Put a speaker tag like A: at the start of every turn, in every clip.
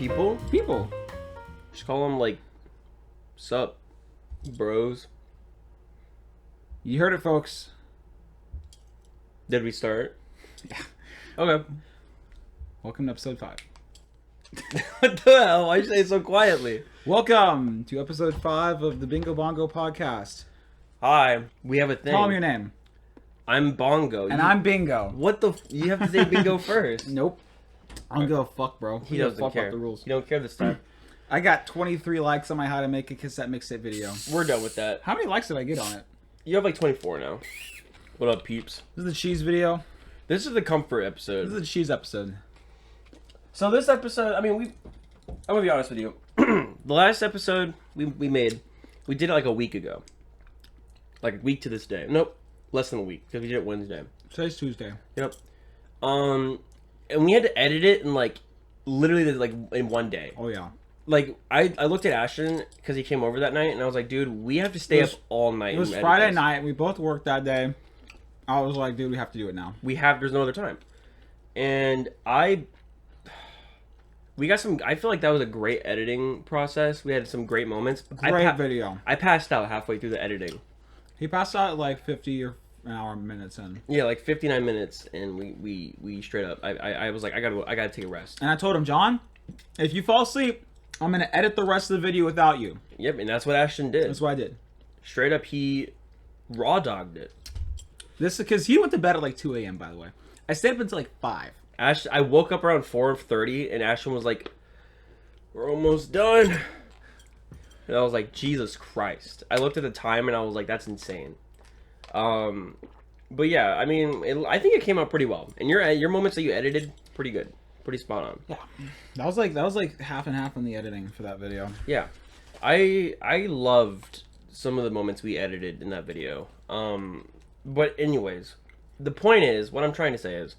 A: people?
B: People.
A: Just call them like, sup, bros.
B: You heard it, folks.
A: Did we start?
B: Yeah.
A: Okay.
B: Welcome to episode 5.
A: What the hell? Why'd you say it so quietly?
B: Welcome to episode 5 of the Bingobongo podcast.
A: Hi, we have a thing.
B: Tell me your name.
A: I'm Bongo.
B: And I'm Bingo.
A: What the? You have to say Bingo first.
B: Nope. I don't give a fuck, bro.
A: He doesn't
B: fuck
A: care.
B: About the rules.
A: You don't care this time.
B: I got 23 likes on my How to Make a Cassette Mixtape video.
A: We're done with that.
B: How many likes did I get on it?
A: You have like 24 now. What up, peeps?
B: This is the cheese video.
A: This is the comfort episode.
B: This is the cheese episode.
A: So this episode, I'm gonna be honest with you. The last episode we did it like a week ago. Like a week to this day. Nope, less than a week because we did it Wednesday.
B: Today's Tuesday.
A: Yep. And we had to edit it in like literally like in one day.
B: Oh yeah.
A: Like I looked at Ashton because he came over that night, and I was like, dude, we have to stay up all night.
B: It was Friday night. We both worked that day. I was like, dude, we have to do it now.
A: There's no other time. And we got some. I feel like that was a great editing process. We had some great moments.
B: Great video.
A: I passed out halfway through the editing.
B: He passed out at like 50 or an hour minutes in.
A: Yeah, like 59 minutes, and we straight up. I was like, I gotta take a rest.
B: And I told him, John, if you fall asleep, I'm gonna edit the rest of the video without you.
A: Yep, and that's what Ashton did.
B: That's what I did.
A: Straight up, he raw dogged it.
B: This is because he went to bed at like 2 a.m. By the way, I stayed up until like 5.
A: I woke up around 4:30, and Ashton was like, "We're almost done." And I was like, Jesus Christ. I looked at the time, and I was like, that's insane. But yeah, I mean, I think it came out pretty well. And your moments that you edited, pretty good. Pretty spot on.
B: Yeah. That was like half and half on the editing for that video.
A: Yeah. I loved some of the moments we edited in that video. But anyways, the point is, what I'm trying to say is,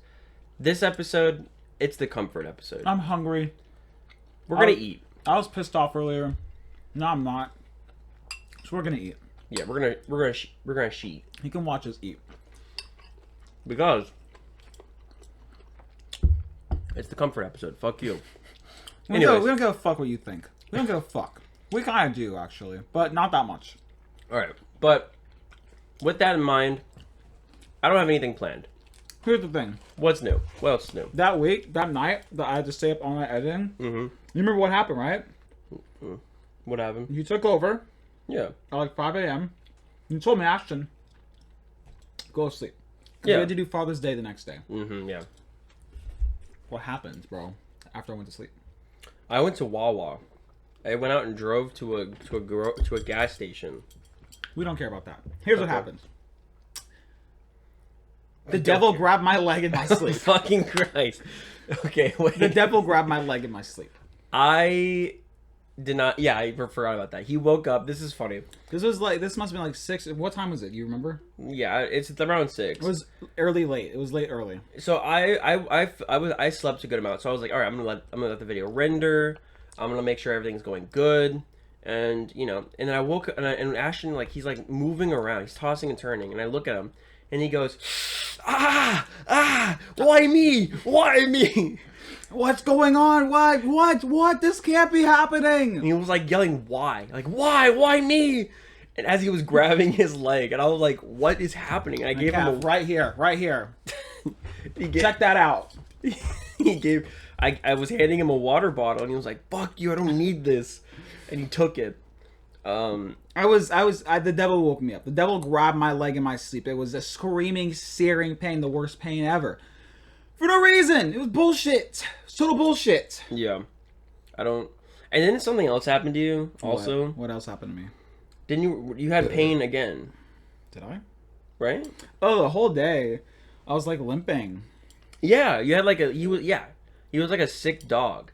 A: this episode, it's the comfort episode.
B: I'm hungry.
A: We're gonna eat.
B: I was pissed off earlier. No, I'm not. So we're gonna eat.
A: Yeah, we're gonna sheet.
B: You can watch us eat.
A: Because it's the comfort episode. Fuck you.
B: We don't give a fuck what you think. We don't give a fuck. We kind of do, actually. But not that much.
A: Alright. But with that in mind, I don't have anything planned.
B: Here's the thing.
A: What's new? What else is new?
B: That week, that night, that I had to stay up all night editing.
A: Mm-hmm.
B: You remember what happened, right?
A: What happened?
B: You took over
A: Yeah.
B: at like 5 a.m. You told me, Ashton, go to sleep.
A: Yeah.
B: We had to do Father's Day the next day.
A: Mm-hmm, yeah.
B: What happened, bro, after I went to sleep?
A: I went to Wawa. I went out and drove to a gas station.
B: We don't care about that. Here's what
A: Okay.
B: happened. The devil grabbed my leg in my sleep.
A: Fucking Christ. Okay, wait.
B: The devil grabbed my leg in my sleep.
A: I did not. Yeah, I forgot about that. He woke up. This is funny.
B: This must have been like 6. What time was it? You remember?
A: Yeah, it's around 6.
B: It was late. It was late early.
A: So I slept a good amount. So I was like, all right, I'm gonna let the video render. I'm gonna make sure everything's going good. And and then I woke up, and Ashton, like, he's like moving around. He's tossing and turning, and I look at him, and he goes, why me? Why me?
B: What's going on? What? This can't be happening.
A: And he was like yelling, why? Like, why me? And as he was grabbing his leg, and I was like, what is happening? And I gave him
B: right here. Check that out.
A: I was handing him a water bottle, and he was like, fuck you, I don't need this. And he took it.
B: The devil woke me up. The devil grabbed my leg in my sleep. It was a screaming, searing pain, the worst pain ever. For no reason. It was bullshit. Total bullshit.
A: Yeah. And then something else happened to you also.
B: What else happened to me?
A: Didn't you had pain again?
B: Did I?
A: Right?
B: Oh, the whole day. I was like limping.
A: Yeah, you had like he was like a sick dog.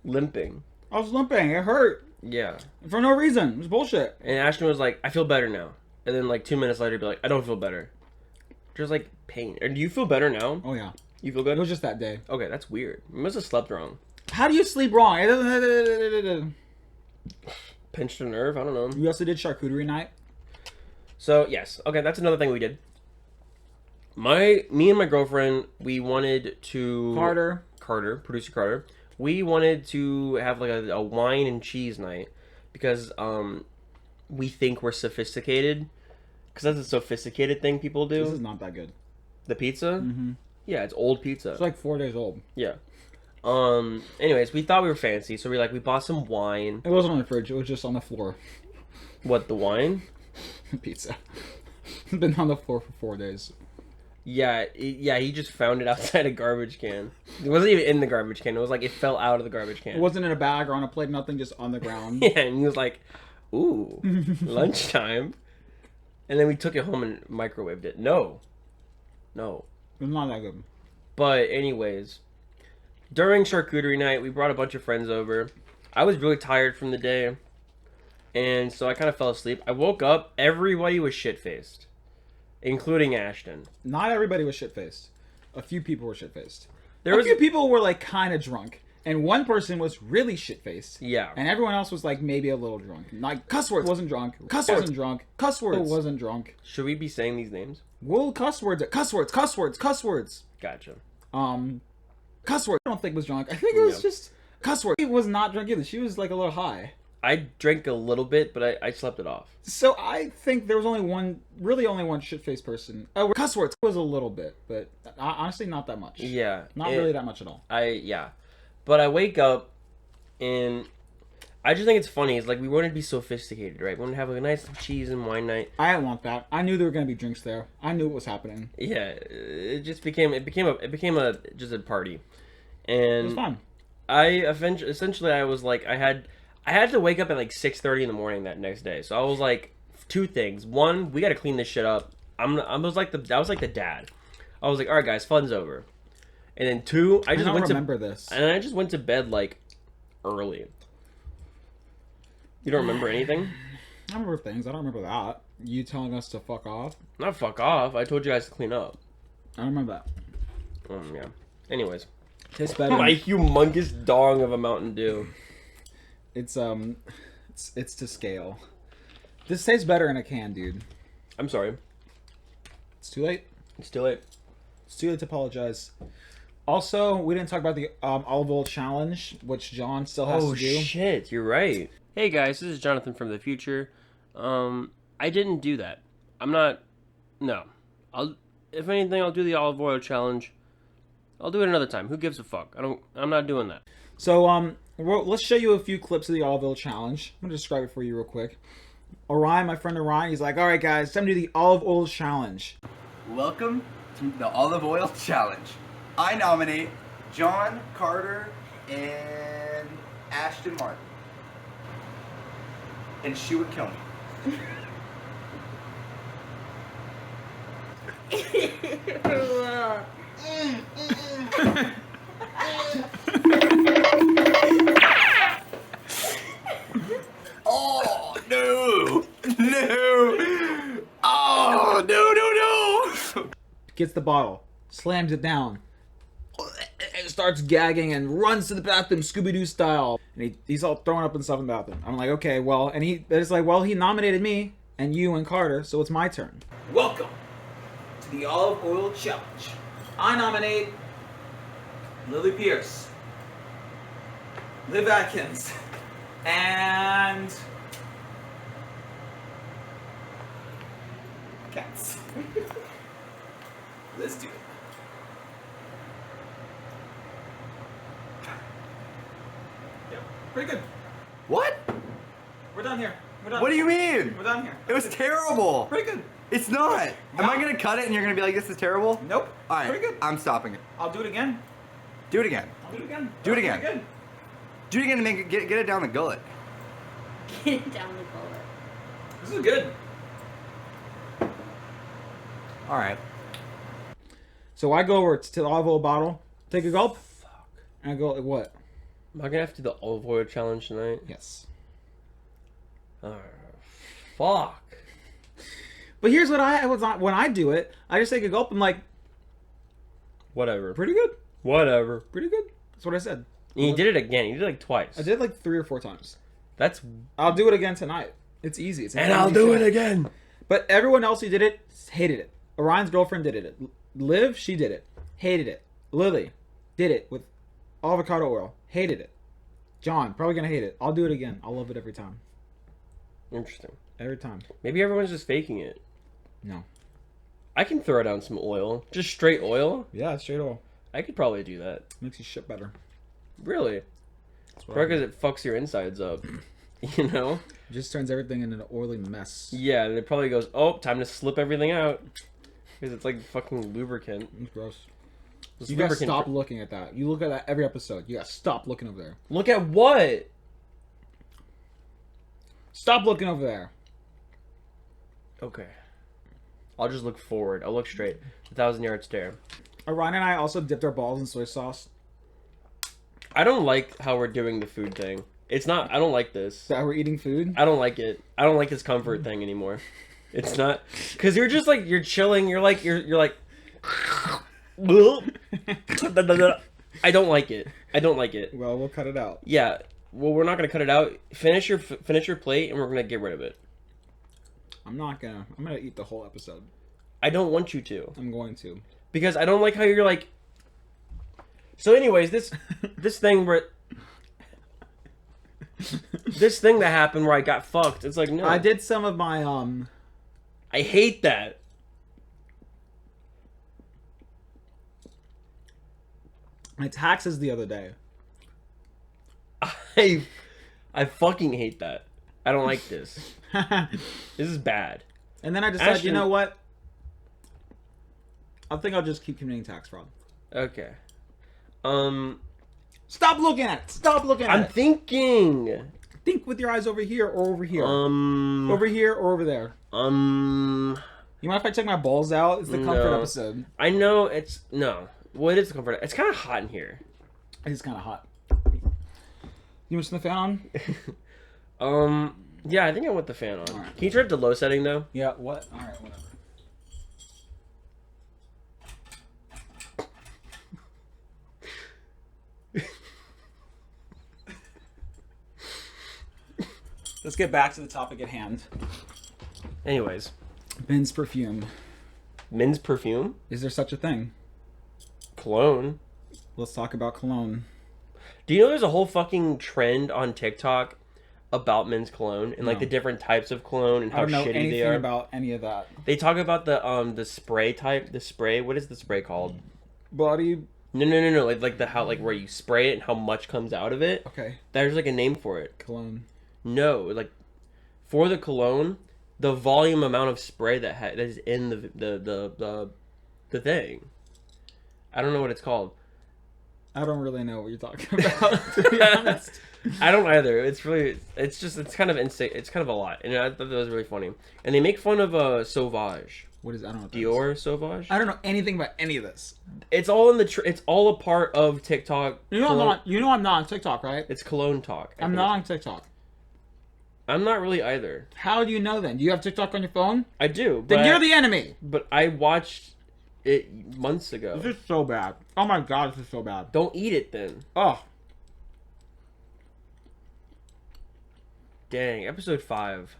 A: Limping.
B: I was limping. It hurt.
A: Yeah.
B: For no reason. It was bullshit.
A: And Ashton was like, I feel better now. And then like 2 minutes later, he'd be like, I don't feel better. Just like pain. Or do you feel better now?
B: Oh yeah.
A: You feel good?
B: It was just that day.
A: Okay, that's weird. You must have slept wrong.
B: How do you sleep wrong? It doesn't.
A: Pinched a nerve? I don't know.
B: We also did charcuterie night.
A: So yes, okay, that's another thing we did. Me and my girlfriend, we wanted to
B: Producer Carter,
A: We wanted to have like a wine and cheese night because we think we're sophisticated. Because that's a sophisticated thing people do.
B: This is not that good.
A: The pizza?
B: Mm-hmm.
A: Yeah, it's old pizza.
B: It's like 4 days old.
A: Yeah. Anyways, we thought we were fancy, so we bought some wine.
B: It wasn't on the fridge. It was just on the floor.
A: What, the wine?
B: Pizza. It's been on the floor for 4 days.
A: Yeah, he just found it outside a garbage can. It wasn't even in the garbage can. It was like it fell out of the garbage can.
B: It wasn't in a bag or on a plate, nothing, just on the ground.
A: Yeah, and he was like, ooh, lunchtime. And then we took it home and microwaved it. No.
B: It's not that good.
A: But anyways, during charcuterie night, we brought a bunch of friends over. I was really tired from the day. And so I kind of fell asleep. I woke up, everybody was shit-faced. Including Ashton.
B: Not everybody was shit-faced. A few people were shit-faced.
A: A
B: few people were like kind of drunk. And one person was really shit-faced.
A: Yeah.
B: And everyone else was like maybe a little drunk. Like cuss words wasn't drunk. Cuss words wasn't drunk. Cuss words wasn't drunk.
A: Should we be saying these names?
B: Well, cuss words. Cuss words.
A: Gotcha.
B: Cuss words I don't think was drunk. I think it was just cuss words. She was not drunk either. She was like a little high.
A: I drank a little bit, but I slept it off.
B: So I think there was only one shit-faced person. Oh, cuss words was a little bit, but honestly not that much.
A: Yeah.
B: Not really that much at all.
A: But I wake up, and I just think it's funny. It's like we wanted to be sophisticated, right? We wanted to have like a nice cheese and wine night.
B: I didn't want that. I knew there were gonna be drinks there. I knew what was happening.
A: Yeah, it became just a party, and
B: it was fun.
A: Essentially I was like I had to wake up at like 6:30 in the morning that next day. So I was like, two things. One, we got to clean this shit up. I was like the dad. I was like, all right, guys, fun's over. And then two, I just went to bed like early. You don't remember anything?
B: I remember things. I don't remember that. You telling us to fuck off?
A: Not fuck off. I told you guys to clean up.
B: I don't remember that.
A: Yeah. Anyways,
B: tastes better.
A: My humongous dong of a Mountain Dew.
B: It's to scale. This tastes better in a can, dude.
A: I'm sorry.
B: It's too late.
A: It's too late.
B: It's too late to apologize. Also, we didn't talk about the olive oil challenge, which John still has to do.
A: Oh shit, you're right. Hey guys, this is Jonathan from the future. I didn't do that. No. If anything, I'll do the olive oil challenge. I'll do it another time. Who gives a fuck? I'm not doing that.
B: So, let's show you a few clips of the olive oil challenge. I'm gonna describe it for you real quick. Orion, my friend Orion, he's like, all right guys, time to do the olive oil challenge.
C: Welcome to the olive oil challenge. I nominate John, Carter, and Ashton Martin. And she would kill me. Oh, no! No! Oh, no!
B: Gets the bottle, slams it down, and starts gagging and runs to the bathroom, Scooby-Doo style. And he's all throwing up and stuff in the bathroom. I'm like, okay, well, and it's like, well, he nominated me and you and Carter, so it's my turn. Welcome to the olive oil challenge. I nominate Lily Pierce, Liv Atkins, and Cats. Let's do it. Yeah, pretty good.
C: What?
B: We're done here. We're done.
C: What do you mean?
B: We're done here.
C: It was terrible.
B: Pretty good.
C: It's not.
B: No.
C: Am I gonna cut it and you're gonna be like, this is terrible?
B: Nope.
C: All right.
B: Pretty good.
C: I'm stopping it.
B: I'll do it again.
C: Do it again.
B: I'll do it again.
C: Do it again.
B: Pretty good.
C: Do it again to make it get it down the gullet.
D: Get it down the gullet.
B: This is good.
C: All right.
B: So I go over to the olive oil bottle, take a gulp, and I go, what?
A: Am I gonna have to do the olive oil challenge tonight?
B: Yes.
A: Fuck.
B: But here's what when I do it, I just take a gulp. I'm like,
A: Whatever.
B: pretty good,
A: Whatever.
B: pretty good. That's what I said.
A: And you did it again. You did it like twice.
B: I did like 3 or 4 times.
A: That's.
B: I'll do it again tonight. It's easy. It's an
A: And I'll
B: easy
A: do
B: show.
A: it again.
B: But everyone else who did it hated it. Orion's girlfriend did it. Liv, she did it. Hated it. Lily did it with avocado oil. Hated it. John, probably gonna hate it. I'll do it again. I'll love it every time.
A: Interesting.
B: Every time.
A: Maybe everyone's just faking it.
B: No.
A: I can throw down some oil. Just straight oil?
B: Yeah, straight oil.
A: I could probably do that.
B: Makes you shit better.
A: Really?
B: That's what
A: Probably because it fucks your insides up. You know?
B: It just turns everything into an oily mess.
A: Yeah, and it probably goes, oh, time to slip everything out. Because it's like fucking lubricant.
B: It's gross.
A: It's
B: You gotta
A: lubricant
B: stop
A: for-
B: looking at that. You look at that every episode. You gotta stop looking over there.
A: Look at what?
B: Stop looking over there.
A: Okay. I'll just look forward. I'll look straight. 1,000-yard stare.
B: Ryan and I also dipped our balls in soy sauce.
A: I don't like how we're doing the food thing. It's not, I don't like this.
B: That we're eating food.
A: I don't like it. I don't like this comfort thing anymore. It's not, because you're just like, you're chilling. You're like, I don't like it. I don't like it.
B: Well, we'll cut it out.
A: Yeah. Well, we're not gonna cut it out. Finish your plate, and we're gonna get rid of it.
B: I'm gonna eat the whole episode.
A: I don't want you to,
B: I'm going to.
A: because I don't like how you're like. So, anyways, this thing where this thing that happened where I got fucked. It's like, no.
B: I did some of my
A: I hate that.
B: my taxes the other day.
A: I fucking hate that. I don't like this. This is bad.
B: And then I decided,
A: Ashton-
B: you know what? I think I'll just keep committing tax fraud.
A: Okay.
B: Stop looking at it. Stop looking at
A: I'm
B: it.
A: thinking.
B: Think with your eyes over here or over here.
A: Over
B: Over here or over there. You mind if I take my balls out? It's the comfort
A: No.
B: episode.
A: I know it's no. What is the comfort? It's kind of hot in here.
B: It's kind of hot. You want to turn the fan on?
A: Yeah, I think I want the fan on.
B: Alright.
A: Can you turn it to low setting though?
B: Yeah. What? All right. Whatever. Let's get back to the topic at hand.
A: Anyways,
B: Men's perfume.
A: men's perfume,
B: Is there such a thing?
A: cologne.
B: Let's talk about cologne.
A: Do you know there's a whole fucking trend on TikTok about men's cologne and like
B: No.
A: the different types of cologne and
B: I
A: how
B: don't know
A: shitty
B: anything
A: they are?
B: about any of that.
A: They talk about the spray type, the spray. What is the spray called?
B: Body.
A: No. Like the how like where you spray it and how much comes out of it.
B: Okay.
A: There's like a name for it.
B: Cologne.
A: No, like for the cologne, the volume amount of spray that is in the thing. I don't know what it's called.
B: I don't really know what you're talking about, to be honest.
A: I don't either. It's kind of insane. It's kind of a lot, and I thought that was really funny. And they make fun of Sauvage,
B: What is? I don't know. What that is.
A: Dior Sauvage.
B: I don't know anything about any of this.
A: It's all in the. It's all a part of TikTok.
B: You know
A: cologne-
B: I'm not on TikTok, right?
A: It's cologne talk. I
B: I'm
A: think
B: not
A: it's-
B: on TikTok.
A: I'm not really either.
B: How do you know then? Do you have TikTok on your phone?
A: I do. But
B: Then you're the enemy.
A: But I watched it months ago.
B: This is so bad. Oh my god, this is so bad.
A: Don't eat it then.
B: Oh.
A: Dang, episode 5.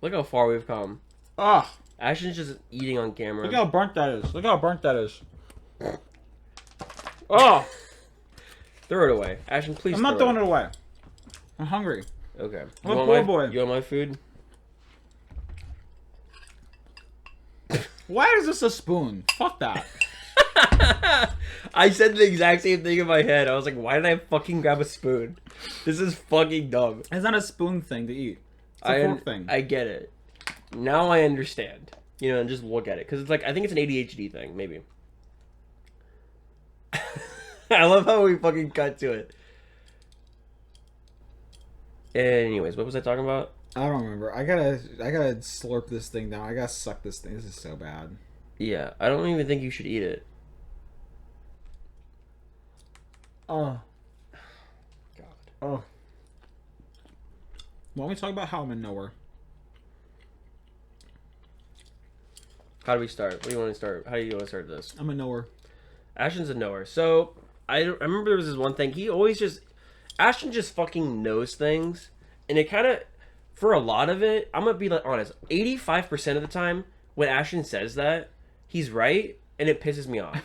A: Look how far we've come.
B: Oh.
A: Ashton's just eating on camera.
B: Look how burnt that is. Look how burnt that is. Oh.
A: Throw it away. Ashton, please
B: I'm not throwing it away. I'm hungry.
A: Okay.
B: I'm a
A: want
B: poor
A: my,
B: boy.
A: You want my food?
B: Why is this a spoon? Fuck that.
A: I said the exact same thing in my head. I was like, why did I fucking grab a spoon? This is fucking dumb.
B: It's not a spoon thing to eat. It's a fork thing.
A: I get it. Now I understand. You know, and just look at it. Because it's like, I think it's an ADHD thing, maybe. I love how we fucking cut to it. Anyways, what was I talking about?
B: I don't remember. I gotta slurp this thing down. I gotta suck this thing. This is so bad.
A: Yeah, I don't even think you should eat it.
B: Oh.
A: God.
B: Oh. Why don't we talk about how I'm in nowhere?
A: How do we start? What do you want to start? How do you want to start this?
B: I'm in nowhere.
A: Ashton's a knower. So, I remember there was this one thing. He always just... Ashton just fucking knows things. And it kind of... For a lot of it, I'm going to be like honest. 85% of the time, when Ashton says that, he's right. And it pisses me off.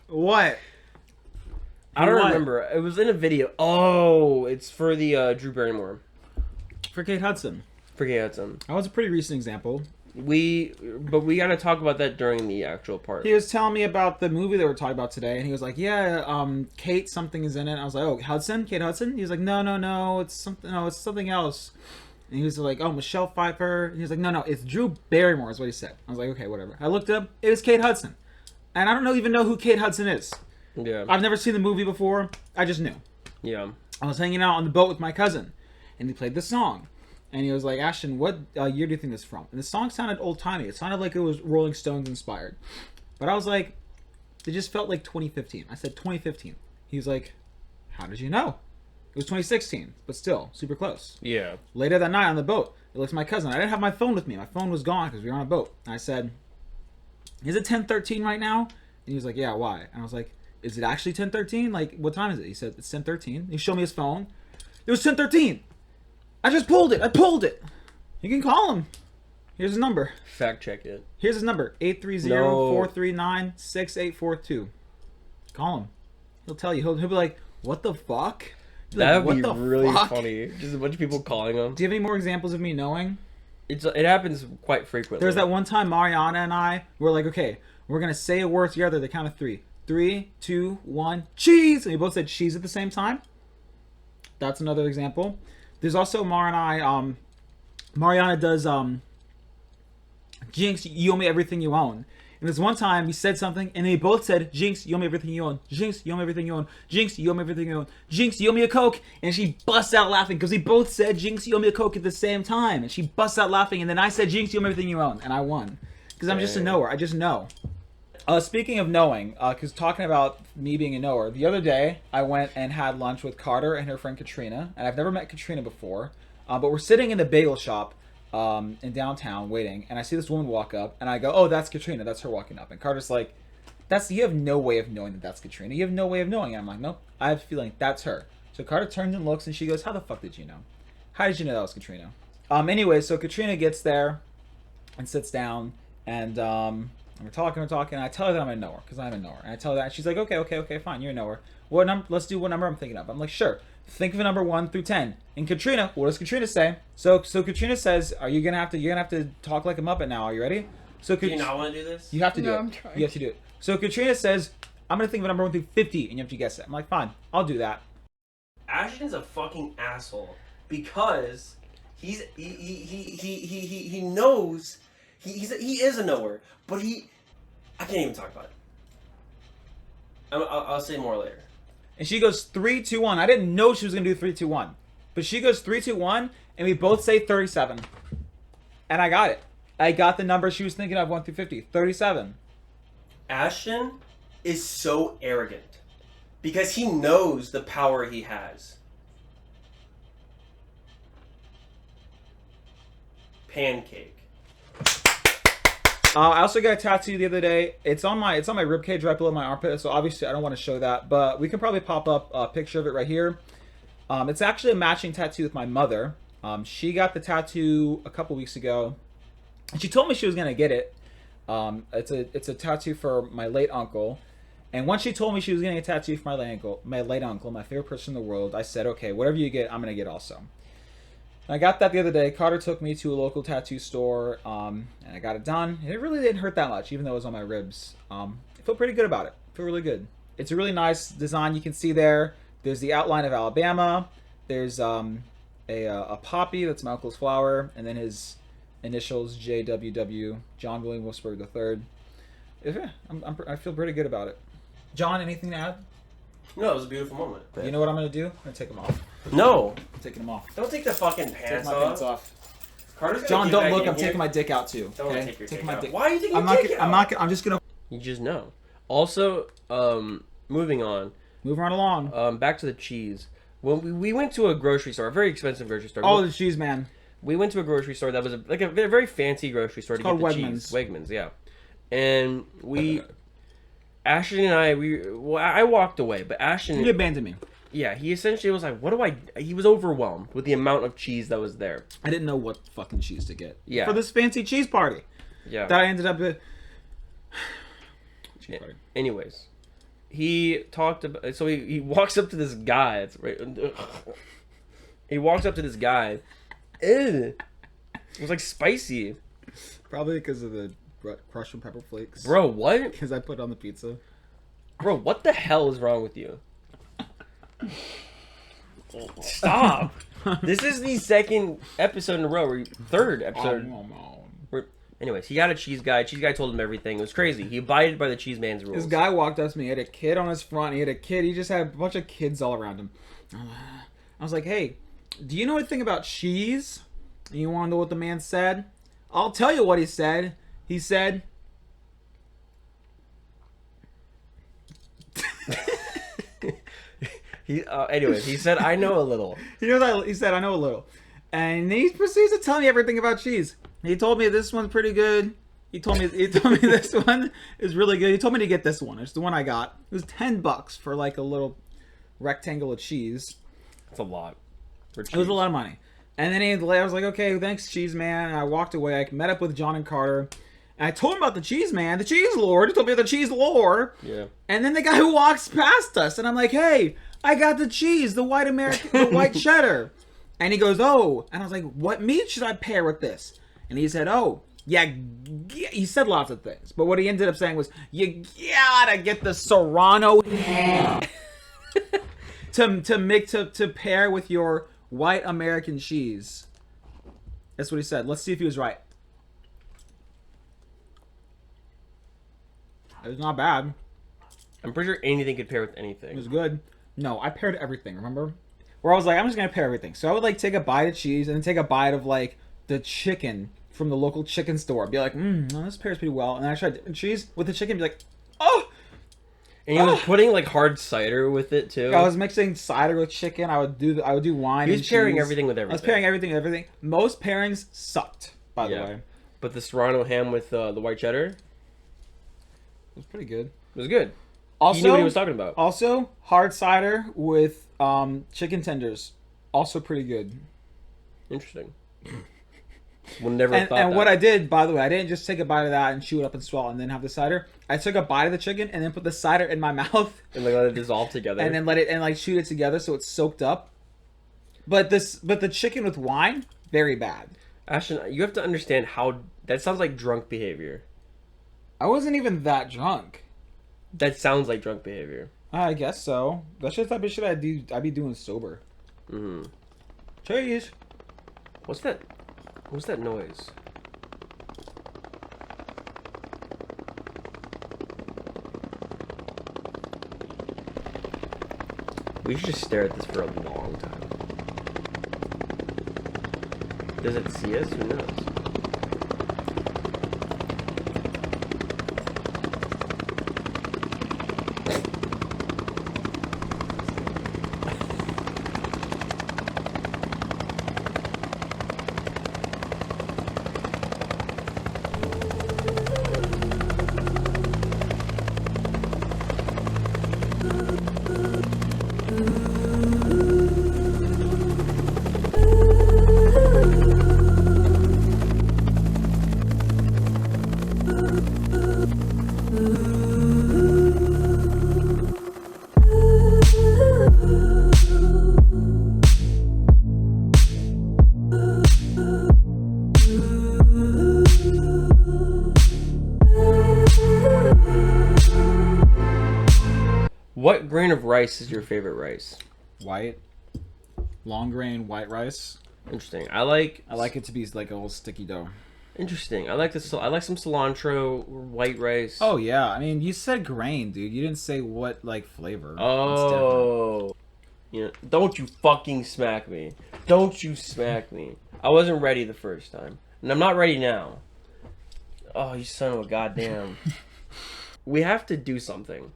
B: What?
A: I don't
B: What?
A: remember. It was in a video. Oh, it's for the Drew Barrymore.
B: For Kate Hudson.
A: Forget Hudson.
B: That was a pretty recent example.
A: But we gotta talk about that during the actual part.
B: He was telling me about the movie that we're talking about today, and he was like, "Yeah, Kate something is in it." I was like, "Oh, Hudson, Kate Hudson." He was like, "No, it's something. No, it's something else." And he was like, "Oh, Michelle Pfeiffer." And he was like, "No, it's Drew Barrymore," is what he said. I was like, "Okay, whatever." I looked it up. It was Kate Hudson, and I don't even know who Kate Hudson is.
A: Yeah.
B: I've never seen the movie before. I just knew.
A: Yeah.
B: I was hanging out on the boat with my cousin, and he played the song. And he was like, "Ashton, what year do you think this is from?" And the song sounded old-timey. It sounded like it was Rolling Stones inspired. But I was like, it just felt like 2015. I said 2015. He was like, "How did you know?" It was 2016, but still, super close.
A: Yeah.
B: Later that night on the boat, it looks my cousin. I didn't have my phone with me. My phone was gone because we were on a boat. And I said, "Is it 10:13 right now?" And he was like, "Yeah, why?" And I was like, "Is it actually 10:13? Like, what time is it?" He said, "It's 10:13. He showed me his phone. It was 10:13. I just pulled it. I pulled it. You can call him. Here's his number.
A: Fact check it.
B: Here's his number. 830-439-6842. Call him. He'll tell you. He'll be like, "What the fuck?"
A: That would be
B: "What the
A: really
B: fuck?"
A: funny. Just a bunch of people calling him.
B: Do you have any more examples of me knowing?
A: It happens quite frequently.
B: There's that one time Mariana and I were like, "Okay, we're going to say a word together at the count of 3. 3, 2, 1, cheese!" And we both said cheese at the same time. That's another example. There's also Mariana does Jinx, you owe me everything you own. And there's one time we said something and they both said, "Jinx, you owe me everything you own. Jinx, you owe me everything you own. Jinx, you owe me everything you own. Jinx, you owe me a Coke." And she busts out laughing because we both said, "Jinx, you owe me a Coke" at the same time. And she busts out laughing and then I said, "Jinx, you owe me everything you own." And I won. Because I'm just a knower. I just know. Speaking of knowing, because talking about me being a knower, the other day I went and had lunch with Carter and her friend Katrina, and I've never met Katrina before, but we're sitting in the bagel shop in downtown waiting, and I see this woman walk up, and I go, "Oh, that's Katrina, that's her walking up," and Carter's like, you have no way of knowing that that's Katrina, you have no way of knowing, and I'm like, "Nope, I have a feeling that's her." So Carter turns and looks, and she goes, "How the fuck did you know? How did you know that was Katrina?" Anyway, so Katrina gets there and sits down, and we're talking, and I tell her that I'm a knower, because I'm a knower. And I tell her that, and she's like, okay, fine, you're a knower. What number? Let's do what number I'm thinking of. I'm like, sure. Think of a number 1 through 10. And Katrina, what does Katrina say? So Katrina says, you're gonna have to talk like a Muppet now. Are you ready? So
A: Do you not want to do this?
B: you have to do
E: No,
B: it.
E: I'm trying.
B: You have to do it. So Katrina says, "I'm gonna think of a number 1 through 50, and you have to guess it." I'm like, fine, I'll do that.
A: Ashton's a fucking asshole because he knows he is a knower, but I can't even talk about it. I'll say more later.
B: And she goes 3, 2, 1. I didn't know she was gonna do 3, 2, 1, but she goes 3, 2, 1, and we both say 37. And I got it. I got the number she was thinking of 1 through 50. 37.
A: Ashton is so arrogant because he knows the power he has. Pancake.
B: I also got a tattoo the other day. It's on my ribcage right below my armpit, so obviously I don't want to show that, but we can probably pop up a picture of it right here. It's actually a matching tattoo with my mother. She got the tattoo a couple weeks ago, and she told me she was gonna get it. It's a tattoo for my late uncle, and once she told me she was getting a tattoo for my late uncle, my favorite person in the world, I said, "Okay, whatever you get, I'm gonna get also." I got that the other day. Carter took me to a local tattoo store, and I got it done. And it really didn't hurt that much, even though it was on my ribs. I feel pretty good about it. I feel really good. It's a really nice design. You can see there. There's the outline of Alabama. There's a poppy. That's my uncle's flower, and then his initials JWW, John William Wilsberg III. Yeah, I feel pretty good about it. John, anything to add?
A: No, it was a beautiful moment.
B: You know what I'm gonna do? I'm gonna take them off.
A: No,
B: I'm taking them off.
A: don't take the fucking
B: Take
A: pants
B: my
A: off.
B: pants off.
A: Carter's gonna
B: John,
A: get
B: don't
A: back
B: look.
A: in
B: I'm
A: here.
B: taking my dick out too.
A: Don't
B: Okay?
A: take your
B: Taking
A: dick
B: my
A: out.
B: dick.
A: Why are you taking
B: I'm
A: your
B: not.
A: dick
B: I'm
A: out?
B: not. I'm just gonna
A: You just know. Also, moving on.
B: move right along.
A: Back to the cheese. When we went to a grocery store, a very expensive grocery store.
B: Oh, the cheese man.
A: We went to a grocery store that was a very fancy grocery store to get
B: called
A: the
B: Wegmans.
A: cheese. Wegmans, yeah. And Ashton and I walked away, but Ashton,
B: You abandoned me.
A: yeah, he essentially was like, he was overwhelmed with the amount of cheese that was there.
B: I didn't know what fucking cheese to get.
A: Yeah.
B: For this fancy cheese party
A: Yeah.
B: that I ended up Cheese party.
A: Anyways, he talked about. So he walks up to this guy. It's right. He walks up to this guy. Ew. It was like spicy.
B: Probably because of the crushed pepper flakes.
A: Bro, what?
B: Because I put it on the pizza.
A: Bro, what the hell is wrong with you? Stop. This is the second episode in a row. Third episode. Anyways, he got a cheese guy. Cheese guy told him everything. It was crazy. He abided by the cheese man's rules.
B: This guy walked up to me. He had a kid on his front. He had a kid. He just had a bunch of kids all around him. I was like, hey, do you know anything about cheese? And you want to know what the man said? I'll tell you what he said. He said...
A: Anyways, he said, I know a little.
B: He said, I know a little. And he proceeds to tell me everything about cheese. He told me this one's pretty good. He told me this one is really good. He told me to get this one. It's the one I got. It was $10 for like a little rectangle of cheese.
A: That's a lot.
B: It was a lot of money. And then I was like, okay, thanks, cheese man. And I walked away. I met up with John and Carter. And I told him about the cheese man, the cheese lord. He told me the cheese lore.
A: Yeah.
B: And then the guy who walks past us, and I'm like, hey, I got the cheese, the white white cheddar. And he goes, oh. And I was like, what meat should I pair with this? And he said, oh, yeah, he said lots of things. But what he ended up saying was, you gotta get the Serrano ham to pair with your white American cheese. That's what he said. Let's see if he was right. It was not bad.
A: I'm pretty sure anything could pair with anything.
B: It was good. No, I paired everything, remember? Where I was like, I'm just gonna pair everything. So I would like take a bite of cheese and then take a bite of like the chicken from the local chicken store. Be like, well, this pairs pretty well. And then I tried cheese with the chicken. Be like, oh.
A: And he was putting like hard cider with it too.
B: I was mixing cider with chicken. I would do wine.
A: He was
B: and
A: pairing
B: cheese.
A: everything with everything.
B: I was pairing everything with everything. Most pairings sucked, by the way.
A: But the Serrano ham with the white cheddar, it
B: was pretty good.
A: It was good.
B: Also,
A: he knew what he was talking about.
B: Also, hard cider with chicken tenders, also pretty good.
A: Interesting. Would never have thought
B: And
A: that.
B: what I did, by the way, I didn't just take a bite of that and chew it up and swallow and then have the cider. I took a bite of the chicken and then put the cider in my mouth
A: and like let it dissolve together.
B: And then let it and like chewed it together so it's soaked up. But the chicken with wine, very bad.
A: Ashton, you have to understand how that sounds like drunk behavior.
B: I wasn't even that drunk.
A: That sounds like drunk behavior.
B: I guess so. That's just the type of shit I'd be doing sober.
A: Mm-hmm.
B: Cheese.
A: What's that? What's that noise? We should just stare at this for a long time. Does it see us? Who knows? What grain of rice is your favorite rice?
B: White. Long grain white rice.
A: Interesting. I like
B: it to be like a little sticky dough.
A: Interesting. I like this. I like some cilantro, white rice.
B: Oh yeah, I mean you said grain, dude. You didn't say what like flavor.
A: Oh. You know, don't you fucking smack me. Don't you smack me. I wasn't ready the first time. And I'm not ready now. Oh, you son of a goddamn. We have to do something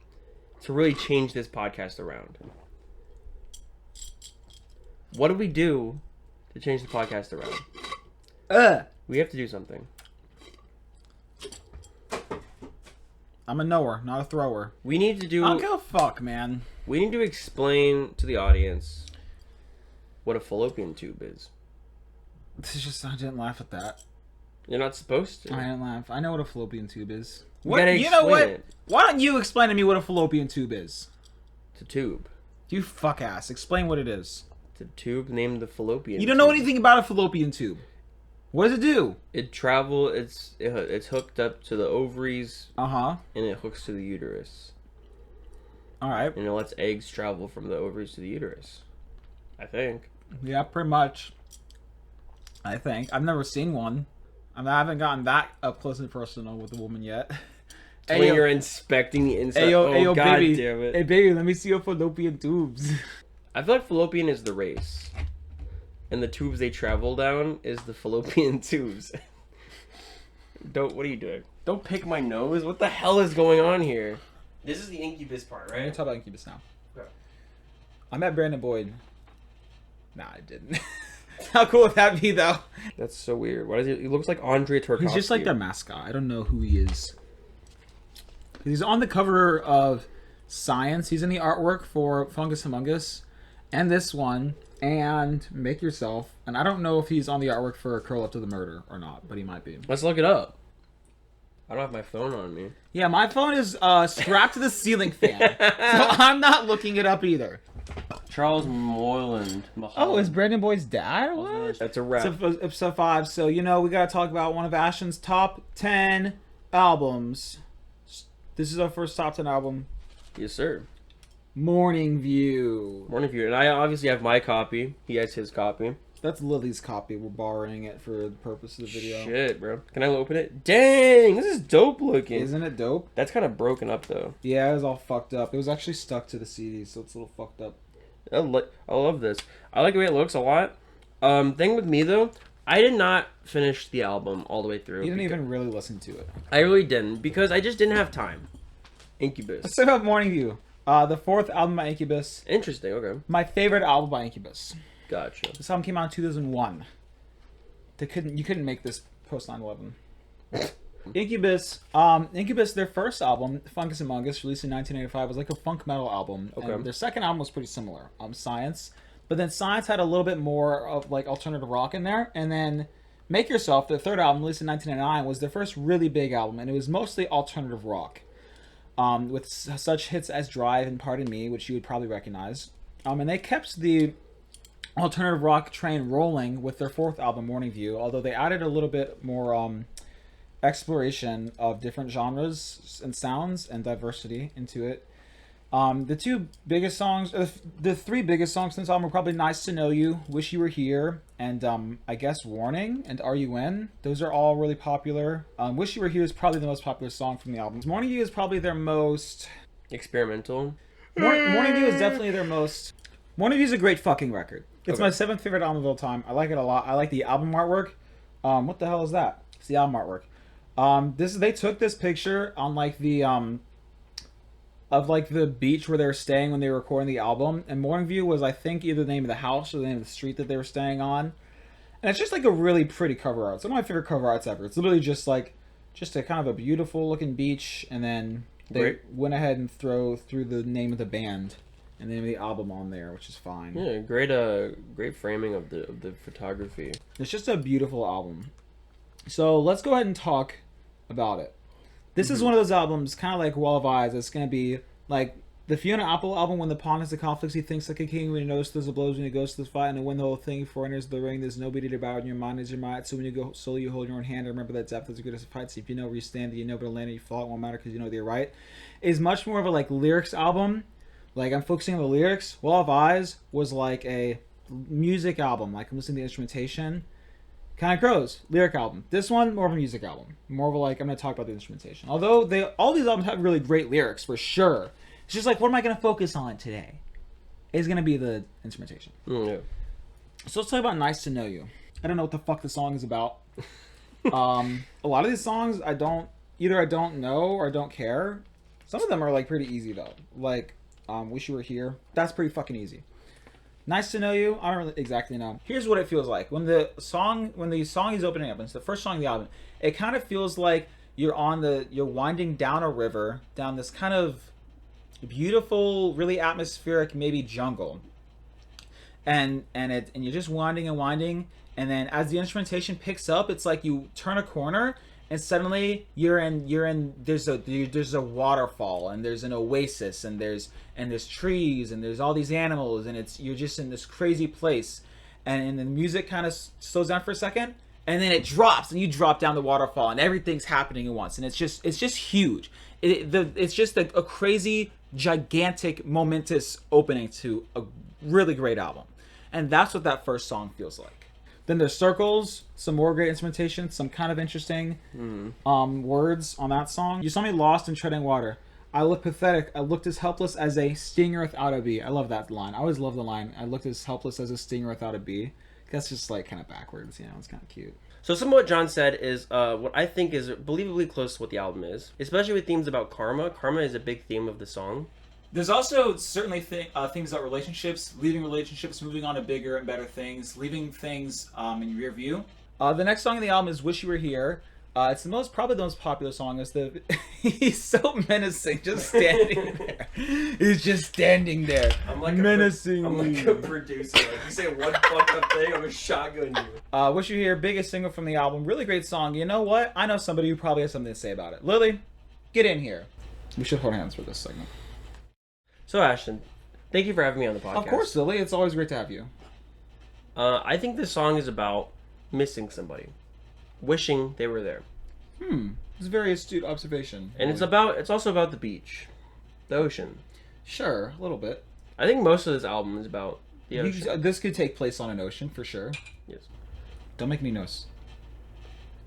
A: to really change this podcast around. What do we do to change the podcast around? We have to do something.
B: I'm a knower, not a thrower.
A: We need to do...
B: I don't give a fuck, man.
A: We need to explain to the audience what a fallopian tube is.
B: This is just... I didn't laugh at that.
A: You're not supposed to.
B: I don't laugh. I know what a fallopian tube is.
A: You
B: What?
A: gotta
B: You know what?
A: explain it.
B: Why don't you explain to me what a fallopian tube is?
A: It's a tube.
B: You fuck ass. Explain what it is.
A: It's a tube named the fallopian.
B: You don't know
A: tube.
B: anything about a fallopian tube. What does it do?
A: It's hooked up to the ovaries
B: Uh-huh.
A: and it hooks to the uterus.
B: All right.
A: And it lets eggs travel from the ovaries to the uterus. I think.
B: Yeah, pretty much. I think. I've never seen one. I haven't gotten that up close and personal with a woman yet.
A: When you're inspecting the inside.
B: Ayo,
A: God
B: baby.
A: damn it.
B: Hey, baby, let me see your fallopian tubes.
A: I feel like fallopian is the race. And the tubes they travel down is the fallopian tubes. What are you doing? Don't pick my nose. What the hell is going on here? This is the incubus part,
B: I'm going
A: right?
B: to talk about Incubus now.
A: Okay.
B: I met Brandon Boyd. Nah, I didn't. How cool would that be, though?
A: That's so weird. Why does he looks like Andre Tarkovsky.
B: He's just like their mascot. I don't know who he is. He's on the cover of Science. He's in the artwork for Fungus Among Us and this one and Make Yourself. And I don't know if he's on the artwork for Curl Up to the Murder or not, but he might be.
A: Let's look it up. I don't have my phone on me.
B: Yeah, my phone is strapped to the ceiling fan, so I'm not looking it up either.
A: Charles Moyland.
B: Oh, is Brandon Boyd's dad? What?
A: That's a wrap.
B: Episode 5. So, we got to talk about one of Ashton's top 10 albums. This is our first top 10 album.
A: Yes, sir.
B: Morning View.
A: Morning View. And I obviously have my copy. He has his copy.
B: That's Lily's copy. We're borrowing it for the purpose of the video.
A: Shit, bro. Can I open it? Dang, this is dope looking.
B: Isn't it dope?
A: That's kind of broken up, though.
B: Yeah, it was all fucked up. It was actually stuck to the CD, so it's a little fucked up.
A: I love this. I like the way it looks a lot. Thing with me, though, I did not finish the album all the way through.
B: You didn't even really listen to it.
A: I really didn't, because I just didn't have time. Incubus.
B: Let's talk about Morning View. The 4th album by Incubus.
A: Interesting, okay.
B: My favorite album by Incubus.
A: Gotcha.
B: This album came out in 2001. You couldn't make this post 9/11. Incubus, their first album, Fungus Among Us, released in 1985, was like a funk metal album.
A: Okay.
B: And their second album was pretty similar, Science. But then Science had a little bit more of like alternative rock in there. And then Make Yourself, their third album, released in 1999, was their first really big album, and it was mostly alternative rock. With such hits as Drive and Pardon Me, which you would probably recognize. And they kept the alternative rock train rolling with their 4th album, Morning View, although they added a little bit more exploration of different genres and sounds and diversity into it. The three biggest songs in this album were probably Nice to Know You, Wish You Were Here, and I guess Warning and Are You In. Those are all really popular. Wish You Were Here is probably the most popular song from the album. Morning View is probably their most...
A: Experimental.
B: Morning View is definitely their most... Morning View is a great fucking record. It's my 7th favorite album of all time. I like it a lot. I like the album artwork. What the hell is that? It's the album artwork. They took this picture on like the of like the beach where they were staying when they were recording the album, and Morning View was, I think, either the name of the house or the name of the street that they were staying on. And it's just like a really pretty cover art. It's one of my favorite cover arts ever. It's literally just a kind of a beautiful looking beach, and then they went ahead and threw the name of the band and the name of the album on there, which is fine.
A: Yeah, great framing of the photography.
B: It's just a beautiful album. So let's go ahead and talk about it. This is one of those albums, kind of like Wall of Eyes. It's going to be like the Fiona Apple album, When the Pawn has the conflicts, he thinks like a king. When he knows there's the blows, when he goes to the fight, and to win the whole thing, before he enters the ring, there's nobody to bow in your mind is your might. So when you go solo, you hold your own hand. Remember that depth is as good as a fight. See if you know where you stand, you know where to land, and you fall. It won't matter because you know they're right. Is much more of a like lyrics album. Like I'm focusing on the lyrics. Wall of Eyes was like a music album. Like I'm listening to the instrumentation. Kind of grows. Lyric album. This one, more of a music album. More of a like, I'm going to talk about the instrumentation. Although all these albums have really great lyrics, for sure. It's just like, what am I going to focus on today? It's going to be the instrumentation.
A: Yeah.
B: So let's talk about Nice to Know You. I don't know what the fuck the song is about. A lot of these songs, I don't know or I don't care. Some of them are like pretty easy though. Like, Wish You Were Here. That's pretty fucking easy. Nice to Know You, I don't really exactly know. Here's what it feels like. When the song is opening up, and it's the first song of the album, it kind of feels like you're winding down a river, down this kind of beautiful, really atmospheric, maybe jungle. And you're just winding and winding, And then as the instrumentation picks up, it's like you turn a corner and suddenly there's a waterfall, and there's an oasis, and there's trees, and there's all these animals, and you're just in this crazy place. And the music kind of slows down for a second, and then it drops, and you drop down the waterfall, and everything's happening at once, and it's just huge. It's just a crazy, gigantic, momentous opening to a really great album, and that's what that first song feels like. Then there's circles, some more great instrumentation, some kind of interesting words on that song. You saw me lost in treading water. I looked pathetic. I looked as helpless as a stinger without a bee. I love that line. I always love the line. I looked as helpless as a stinger without a bee. That's just like kind of backwards, it's kind of cute.
A: So some of what John said is what I think is believably close to what the album is, especially with themes about karma. Karma is a big theme of the song.
B: There's also certainly things about relationships, leaving relationships, moving on to bigger and better things, leaving things in rear view. The next song on the album is "Wish You Were Here." It's probably the most popular song. He's so menacing, just standing there. He's just standing there, menacing.
A: I'm like a producer. Like, you say one fucked up thing, I'm a shotgun you.
B: "Wish You Were Here," biggest single from the album. Really great song. You know what? I know somebody who probably has something to say about it. Lily, get in here. We should hold hands for this segment.
A: So Ashton, thank you for having me on the podcast.
B: Of course, Lily. It's always great to have you.
A: I think this song is about missing somebody, wishing they were there.
B: It's a very astute observation.
A: And it's also about the beach, the ocean.
B: Sure, a little bit.
A: I think most of this album is about the ocean.
B: This could take place on an ocean for sure.
A: Yes.
B: Don't make me noise.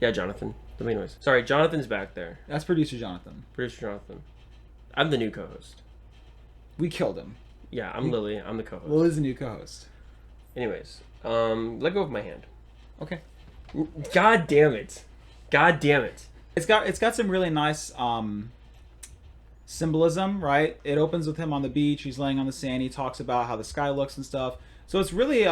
A: Yeah, Jonathan. Don't make noise. Sorry, Jonathan's back there.
B: That's producer Jonathan.
A: Producer Jonathan. I'm the new co-host.
B: We killed him.
A: Yeah, I'm Lily. I'm the co-host.
B: Lily's the new co-host.
A: Anyways, let go of my hand.
B: Okay.
A: God damn it. God damn it.
B: It's got some really nice symbolism, right? It opens with him on the beach. He's laying on the sand. He talks about how the sky looks and stuff. So it's really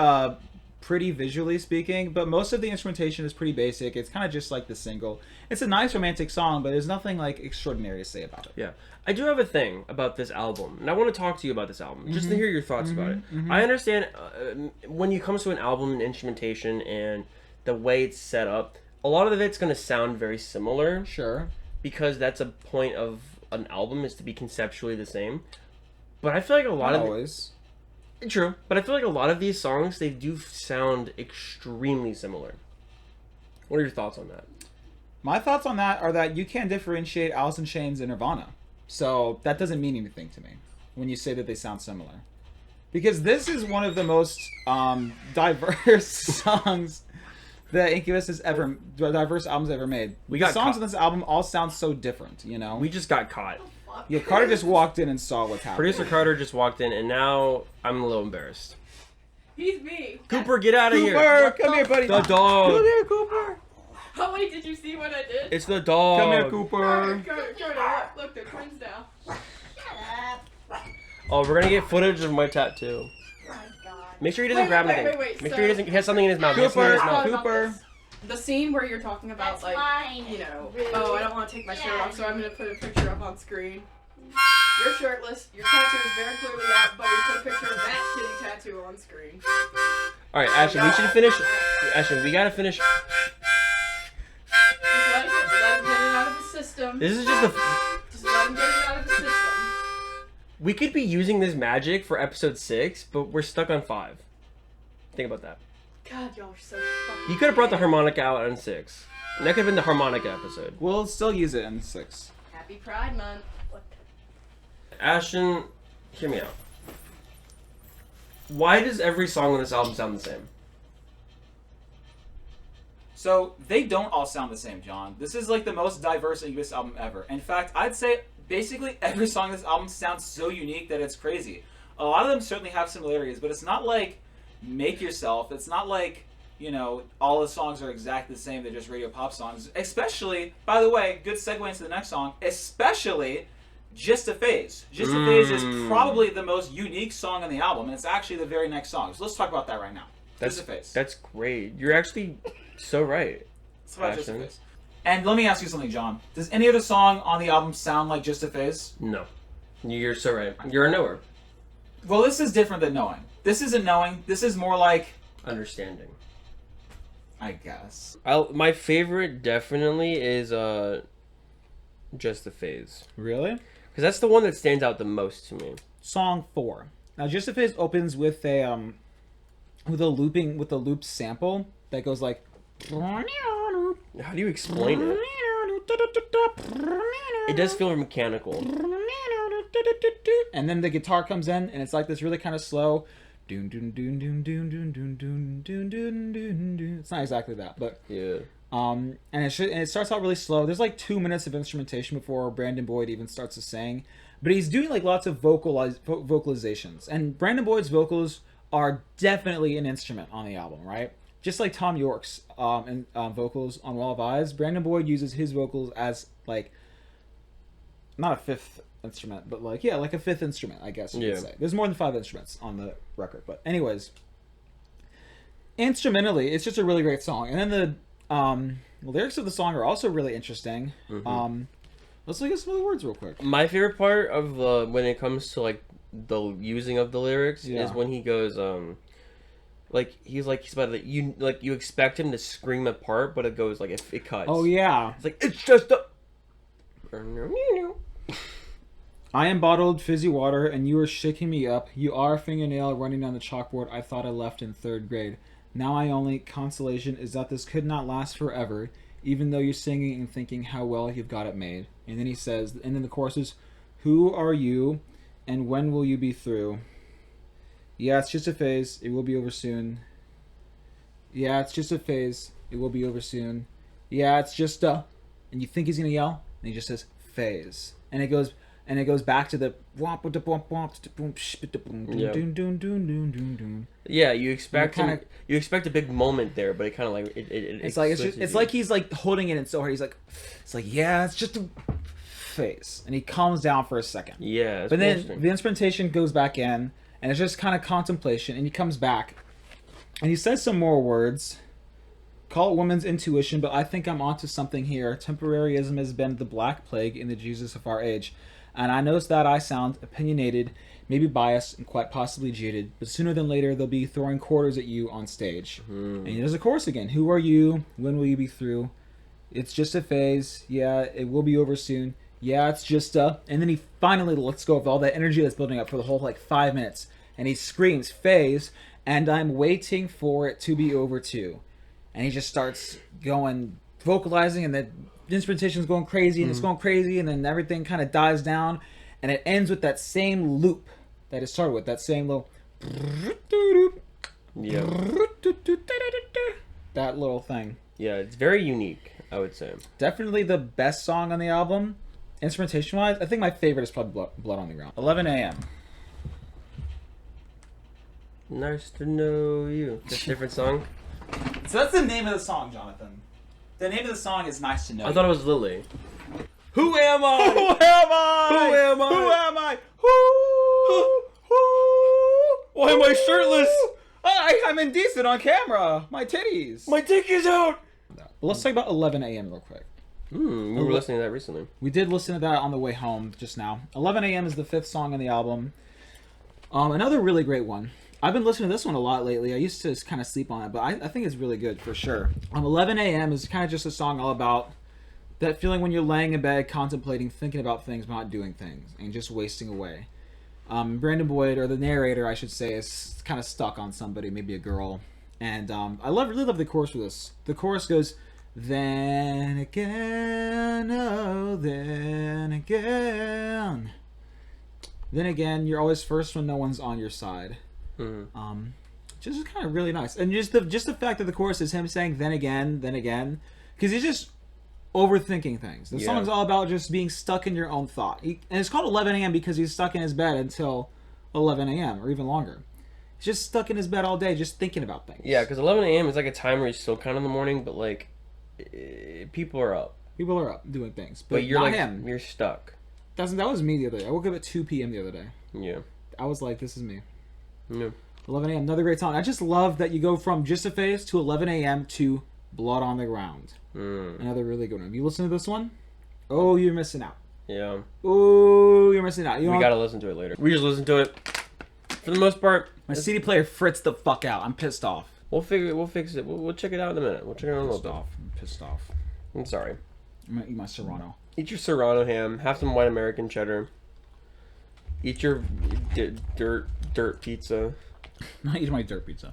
B: pretty visually speaking, but most of the instrumentation is pretty basic. It's kind of just like the single. It's a nice romantic song, but there's nothing like extraordinary to say about it.
A: Yeah. I do have a thing about this album, and I want to talk to you about this album, just to hear your thoughts about it. I understand when it comes to an album and instrumentation and the way it's set up, a lot of it's going to sound very similar.
B: Sure.
A: Because that's a point of an album, is to be conceptually the same. But I feel like a lot of...
B: Always.
A: True. But I feel like a lot of these songs, they do sound extremely similar. What are your thoughts on that?
B: My thoughts on that are that you can't differentiate Alice in Chains and Nirvana. So that doesn't mean anything to me when you say that they sound similar. Because this is one of the most diverse songs that Incubus has diverse albums ever made.
A: We got
B: the songs
A: caught.
B: on this album all sound so different,
A: We just got caught.
B: Yeah, Carter just walked in and saw what's happening.
A: Producer Carter just walked in, and now I'm a little embarrassed.
D: He's me.
A: Cooper, get out of here.
B: Cooper, come here, buddy.
A: The dog.
B: Come here, Cooper.
D: Oh wait, did you see what I did?
A: It's the dog.
B: Come here, Cooper.
D: Carter, look, they're twins now.
A: Oh, we're gonna get footage of my tattoo.
D: Oh my god.
A: Make sure he doesn't grab anything.
D: Wait,
A: Make sure he doesn't. He has something in his mouth. He has something in his mouth.
B: Cooper.
D: The scene where you're talking about,
E: That's
D: like,
E: mine.
D: oh, I don't want to take my shirt off, so I'm gonna put a picture up on screen. You're shirtless. Your tattoo is very clearly out, but we put a picture of that shitty tattoo on screen.
A: All right, Ashton, we should finish. Ashton, we gotta finish.
D: Just let him get it out of the system.
A: This is just a.
D: Just let him get it out of the system.
A: We could be using this magic for episode 6, but we're stuck on 5. Think about that.
D: God, y'all are so fucking.
A: You could have brought the harmonica out on 6. And that could have been the harmonica episode.
B: We'll still use it in 6.
D: Happy Pride Month. What?
A: Ashton, hear me out. Why does every song on this album sound the same?
B: So they don't all sound the same, John. This is like the most diverse Incubus album ever. In fact, I'd say basically every song on this album sounds so unique that it's crazy. A lot of them certainly have similarities, but it's not like Make Yourself. It's not like, all the songs are exactly the same. They're just radio pop songs. Especially, by the way, good segue into the next song, especially Just a Phase. Just a Phase is probably the most unique song on the album, and it's actually the very next song. So let's talk about that right now. Just a Phase.
A: That's great. You're actually so right.
B: It's about Just a Phase. And let me ask you something, John. Does any other song on the album sound like Just a Phase?
A: No. You're so right. You're a knower.
B: Well, this is different than knowing. This isn't knowing. This is more like...
A: Understanding.
B: I guess.
A: My favorite definitely is Just the Phase.
B: Really?
A: Because that's the one that stands out the most to me.
B: Song 4. Now, Just a Phase opens with a loop sample that goes like.
A: How do you explain it? It does feel mechanical.
B: And then the guitar comes in, and it's like this really kind of slow. It's not exactly that, but
A: Yeah.
B: and it starts out really slow. There's like 2 minutes of instrumentation before Brandon Boyd even starts to sing, but he's doing like lots of vocalizations. And Brandon Boyd's vocals are definitely an instrument on the album, right? Just like Tom York's vocals on Wall of Eyes, Brandon Boyd uses his vocals as like not a fifth instrument, but like like a fifth instrument, I guess you could say. There's more than 5 instruments on the record, but anyways, instrumentally, it's just a really great song. And then the lyrics of the song are also really interesting. Mm-hmm. Let's look at some of the words real quick.
A: My favorite part of when it comes to like the using of the lyrics is when he goes he's about to, you expect him to scream a part, but it goes like it cuts.
B: Oh yeah,
A: it's like it's just a.
B: I am bottled fizzy water, and you are shaking me up. You are a fingernail running down the chalkboard I thought I left in 3rd grade. Now my only consolation is that this could not last forever, even though you're singing and thinking how well you've got it made. And then he says, and then the chorus is, who are you, and when will you be through? Yeah, it's just a phase. It will be over soon. Yeah, it's just a phase. It will be over soon. Yeah, it's just a... And you think he's going to yell, and he just says, phase. And it goes back to the...
A: Yeah, you expect a big moment there, but it kind of like...
B: It's like he's like holding it in so hard. He's like... It's like, yeah, it's just a phase. And he calms down for a second.
A: Yeah,
B: but then the instrumentation goes back in, and it's just kind of contemplation, and he comes back, and he says some more words. Call it woman's intuition, but I think I'm onto something here. Temporaryism has been the black plague in the Jesus of our age, and I notice that I sound opinionated, maybe biased, and quite possibly jaded, but sooner than later they'll be throwing quarters at you on stage. And there's a chorus again. Who are you? When will you be through? It's just a phase. Yeah, it will be over soon. Yeah, it's just a... And then he finally lets go of all that energy that's building up for the whole, 5 minutes. And he screams, phase, and I'm waiting for it to be over too. And he just starts going, vocalizing, and the instrumentation's going crazy, and it's going crazy, and then everything kind of dies down. And it ends with that same loop that it started with, that same little...
A: Yeah.
B: That little thing.
A: Yeah, it's very unique, I would say.
B: Definitely the best song on the album. Instrumentation-wise, I think my favorite is probably Blood on the Ground. 11 a.m.
A: Nice to know you. That's a different song?
B: So that's the name of the song, Jonathan. The name of the song is Nice to Know You.
A: I thought it was Lily. Who am I?
B: Who am I?
A: Who am I?
B: Who am I? Who?
A: Why am I shirtless?
B: I'm indecent on camera. My titties.
A: My dick is out!
B: But let's talk about 11 a.m. real quick.
A: We were listening to that recently.
B: We did listen to that on the way home just now. 11 a.m. is the 5th song on the album. Another really great one. I've been listening to this one a lot lately. I used to kind of sleep on it, but I think it's really good for sure. 11 a.m. is kind of just a song all about that feeling when you're laying in bed, contemplating, thinking about things, but not doing things, and just wasting away. Brandon Boyd, or the narrator, I should say, is kind of stuck on somebody, maybe a girl. And I really love the chorus for this. The chorus goes, then again, oh, then again. Then again, you're always first when no one's on your side. Just kind of really nice. And just the fact that the chorus is him saying, then again, because he's just overthinking things. The song's all about just being stuck in your own thought. And it's called 11 a.m. because he's stuck in his bed until 11 a.m. or even longer. He's just stuck in his bed all day just thinking about things.
A: Yeah, because 11 a.m. is like a time where you're still kind of in the morning, but like people are up.
B: People are up doing things, but
A: you're
B: not
A: like
B: him.
A: You're stuck.
B: That was me the other day. I woke up at 2 p.m. the other day.
A: Yeah.
B: I was like, this is me.
A: Yeah.
B: 11 a.m. Another great song. I just love that you go from Just a Phase to 11 a.m. to Blood on the Ground. Another really good one. Have you listened to this one? Oh, you're missing out.
A: Yeah.
B: Oh, you're missing out.
A: We gotta listen to it later. We just listened to it. For the most part,
B: my CD player fritzed the fuck out. I'm pissed off.
A: We'll fix it. We'll check it out in a minute. We'll check it out in a little bit.
B: I'm pissed off.
A: I'm sorry.
B: I'm gonna eat my Serrano.
A: Eat your Serrano ham. Have some white American cheddar. Eat your dirt pizza.
B: I'm not eating my dirt pizza.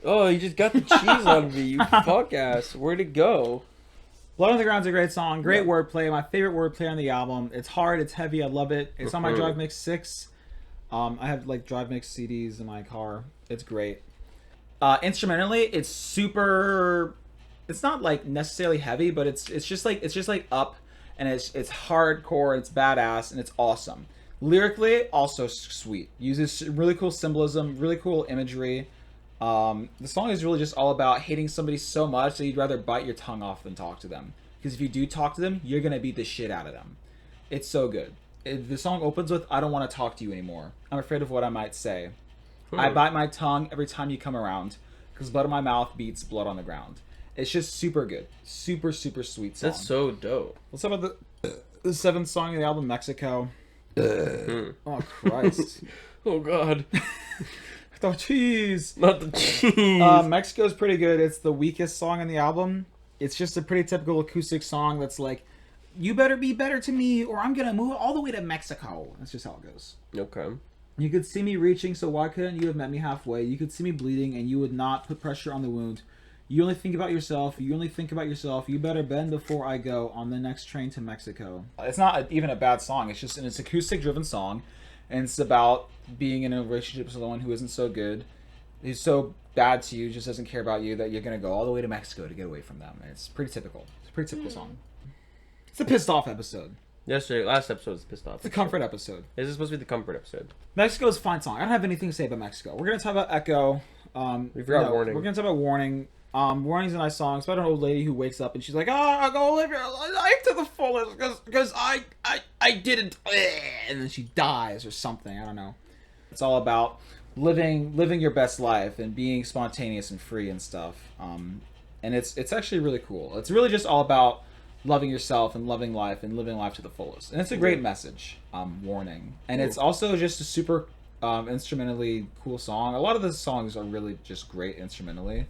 A: Oh, you just got the cheese on me, you fuck ass. Where'd it go?
B: Blood on the Ground's a great song. Great
A: Yeah.
B: wordplay. My favorite wordplay on the album. It's hard. It's heavy. I love it. It's on my
A: Mhm.
B: Drive Mix 6. I have like Drive Mix CDs in my car. It's great. Instrumentally, it's super. It's not like necessarily heavy, but it's just like up, and it's hardcore. It's badass, and it's awesome. Lyrically, also sweet. Uses really cool symbolism, really cool imagery. The song is really just all about hating somebody so much that you'd rather bite your tongue off than talk to them. Because if you do talk to them, you're gonna beat the shit out of them. It's so good. The song opens with, "I don't want to talk to you anymore. I'm afraid of what I might say. I bite my tongue every time you come around, because blood in my mouth beats blood on the ground." It's just super good. Super, super sweet song.
A: That's so dope.
B: Let's talk about the seventh song of the album, Mexico. Oh, Christ.
A: Oh, God.
B: Oh, jeez.
A: Not the cheese.
B: Mexico's pretty good. It's the weakest song on the album. It's just a pretty typical acoustic song that's like, you better be better to me or I'm going to move all the way to Mexico. That's just how it goes.
A: Okay.
B: You could see me reaching, so why couldn't you have met me halfway? You could see me bleeding and you would not put pressure on the wound. You only think about yourself. You only think about yourself. You better bend before I go on the next train to Mexico. It's not even a bad song. It's just an acoustic-driven song. And it's about being in a relationship with someone who isn't so good, who's so bad to you, just doesn't care about you, that you're going to go all the way to Mexico to get away from them. And it's pretty typical. It's a pretty typical song. It's a pissed off episode.
A: Last episode was pissed off.
B: It's a comfort episode.
A: Is this supposed to be the comfort episode?
B: Mexico's a fine song. I don't have anything to say about Mexico. We're going to talk about Echo.
A: We forgot Warning.
B: We're going to talk about Warning. Warning's a nice song. It's about an old lady who wakes up and she's like, I'll go live your life to the fullest because I didn't. And then she dies or something. I don't know. It's all about living your best life and being spontaneous and free and stuff. And it's actually really cool. It's really just all about loving yourself and loving life and living life to the fullest. And it's a great message, Warning. And it's also just a super instrumentally cool song. A lot of the songs are really just great instrumentally.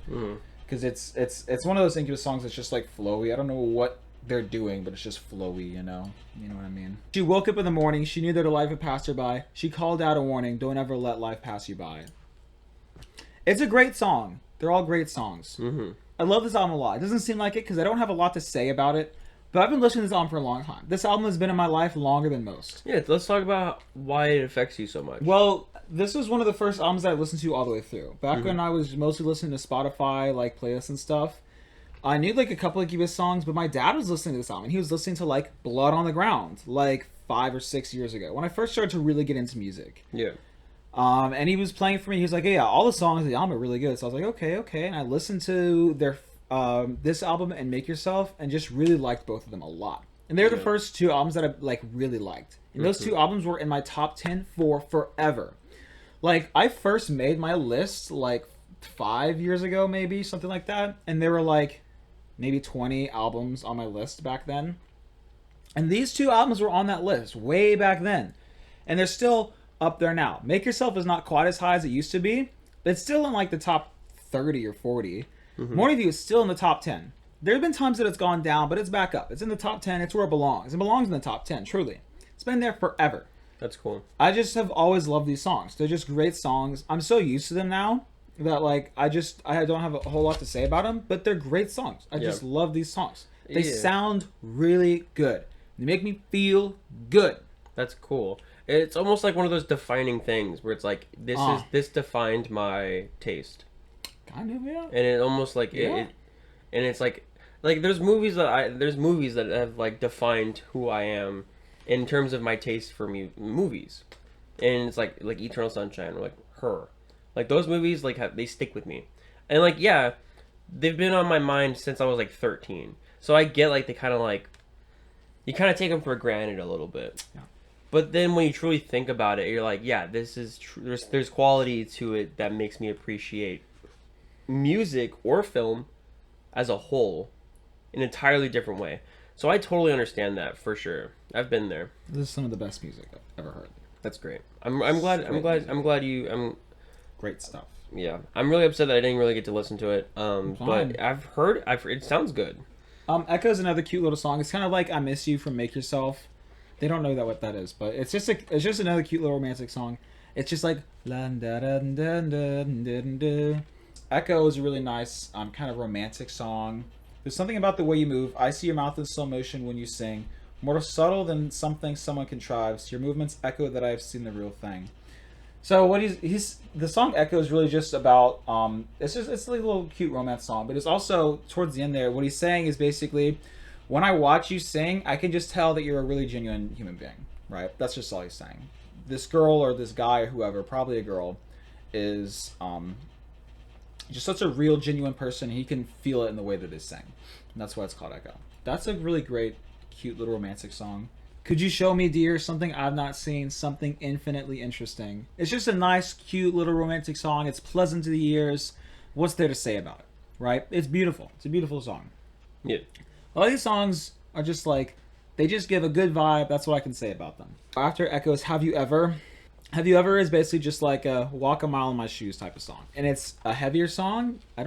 B: Because it's one of those Incubus songs that's just like flowy. I don't know what they're doing, but it's just flowy, you know? You know what I mean? She woke up in the morning. She knew that her life had passed her by. She called out a warning. Don't ever let life pass you by. It's a great song. They're all great songs.
A: Mm-hmm.
B: I love this album a lot. It doesn't seem like it because I don't have a lot to say about it. But I've been listening to this album for a long time. This album has been in my life longer than most.
A: Yeah, let's talk about why it affects you so much.
B: Well, this was one of the first albums that I listened to all the way through. Back when I was mostly listening to Spotify, like playlists and stuff, I knew like a couple of Incubus songs, but my dad was listening to this album. He was listening to like Blood on the Ground, like 5 or 6 years ago, when I first started to really get into music.
A: Yeah.
B: And he was playing for me. He was like, yeah, all the songs of the album are really good. So I was like, okay. And I listened to their this album and Make Yourself and just really liked both of them a lot. And they're the first two albums that I like really liked. And those two albums were in my top 10 for forever. Like, I first made my list like 5 years ago, maybe, something like that. And there were like maybe 20 albums on my list back then. And these two albums were on that list way back then. And they're still up there now. Make Yourself is not quite as high as it used to be, but it's still in like the top 30 or 40. Morning View is still in the top 10. There have been times that it's gone down, but it's back up. It's in the top 10. It's where it belongs. It belongs in the top 10, truly. It's been there forever.
A: That's cool.
B: I just have always loved these songs. They're just great songs. I'm so used to them now that like I don't have a whole lot to say about them, but they're great songs. I just love these songs. They sound really good. They make me feel good.
A: That's cool. It's almost like one of those defining things where it's like this defined my taste.
B: Kind of, yeah.
A: And it almost like it and it's like there's movies that have like defined who I am in terms of my taste for movies. And it's like Eternal Sunshine or like Her. Like those movies they stick with me. And like they've been on my mind since I was like 13. So I get like they kind of like you kind of take them for granted a little bit.
B: Yeah.
A: But then when you truly think about it, you're like, yeah, this is true. There's quality to it that makes me appreciate music or film as a whole in an entirely different way. So I totally understand that for sure. I've been there.
B: This is some of the best music I've ever heard.
A: That's great. I'm glad
B: Great stuff.
A: Yeah, I'm really upset that I didn't really get to listen to it.
B: Fine.
A: But I've heard it sounds good.
B: Echo's another cute little song. It's kind of like "I Miss You" from Make Yourself. They don't know what that is, but it's just another cute little romantic song. It's just like la da da da da da da. Echo is a really nice kind of romantic song. There's something about the way you move. I see your mouth in slow motion when you sing. More subtle than something someone contrives. Your movements echo that I have seen the real thing. So what the song Echo is really just about it's a little cute romance song, but it's also towards the end there what he's saying is basically when I watch you sing, I can just tell that you're a really genuine human being, right? That's just all he's saying. This girl or this guy or whoever, probably a girl, is just such a real genuine person. He can feel it in the way that they sing. And that's why it's called Echo. That's a really great cute little romantic song. Could you show me, dear, something I've not seen, something infinitely interesting? It's just a nice, cute little romantic song. It's pleasant to the ears. What's there to say about it, right? It's beautiful. It's a beautiful song.
A: Yeah.
B: All these songs are just like, they just give a good vibe. That's what I can say about them. After Echoes, Have You Ever? Have You Ever is basically just like a walk a mile in my shoes type of song. And it's a heavier song. I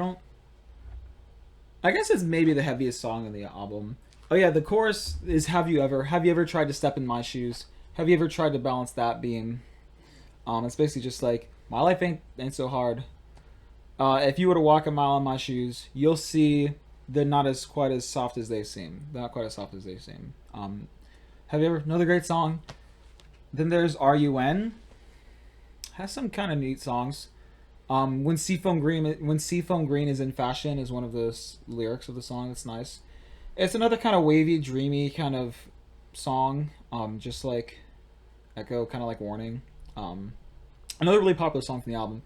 B: guess it's maybe the heaviest song on the album. Oh yeah, the chorus is Have you ever tried to step in my shoes? Have you ever tried to balance that beam? It's basically just like, my life ain't so hard. If you were to walk a mile in my shoes, you'll see they're not quite as soft as they seem. Not quite as soft as they seem. Have you ever? Another great song. Then there's RUN. Has some kind of neat songs. When Seafoam Green is in fashion is one of the lyrics of the song. It's nice. It's another kind of wavy, dreamy kind of song, just like Echo, kind of like Warning. Another really popular song from the album.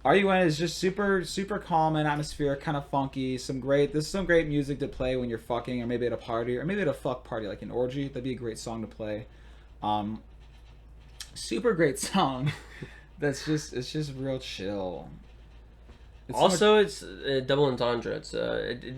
B: RUN is just super, super calm and atmospheric, kind of funky. This is some great music to play when you're fucking, or maybe at a party, or maybe at a fuck party, like an orgy. That'd be a great song to play. Super great song. It's just real chill.
A: It's a double entendre. It's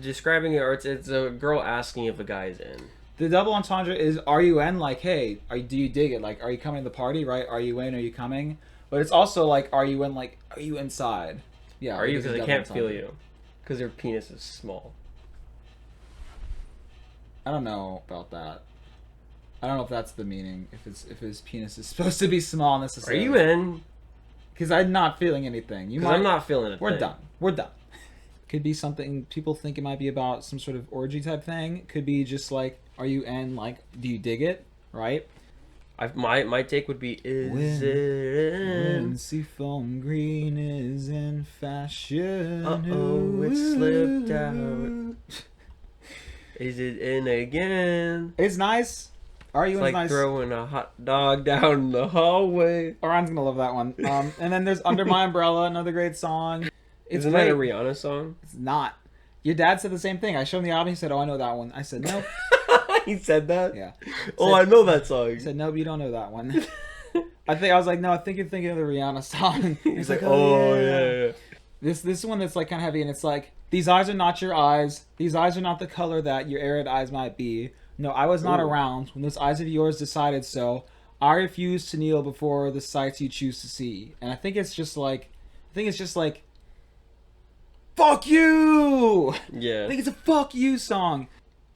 A: describing it, or it's a girl asking if a guy's in.
B: The double entendre is RUN, like, hey, do you dig it? Like, are you coming to the party, right? Are you in? Are you coming? But it's also like, are you in? Like, are you inside? Yeah.
A: Are you? Because I can't feel you. Because your penis is small.
B: I don't know about that. I don't know if that's the meaning. If his penis is supposed to be small necessarily.
A: Are you in?
B: Because I'm not feeling anything.
A: I'm not feeling it.
B: We're done. Could be something people think it might be about some sort of orgy type thing. Could be just like, are you in? Like, do you dig it? Right?
A: My take would be, is it in?
B: When Seafoam Green is in fashion.
A: Uh-oh, it slipped out. Is it in again?
B: It's nice.
A: It's like
B: nice.
A: Throwing a hot dog down the hallway.
B: Orion's gonna love that one. And then there's Under My Umbrella, another great song.
A: Isn't that a Rihanna song?
B: It's not. Your dad said the same thing. I showed him the album. He said, "Oh, I know that one." I said, "No."
A: He said that?
B: Yeah.
A: I know that song.
B: He said, "No, you don't know that one." I was like, "No, I think you're thinking of the Rihanna song."
A: He's like, "Oh yeah."
B: This one that's like kind of heavy, and it's like, "These eyes are not your eyes. These eyes are not the color that your arid eyes might be. No, I was not around when those eyes of yours decided so. I refuse to kneel before the sights you choose to see." And I think it's just like, fuck you!
A: Yeah.
B: I think it's a fuck you song.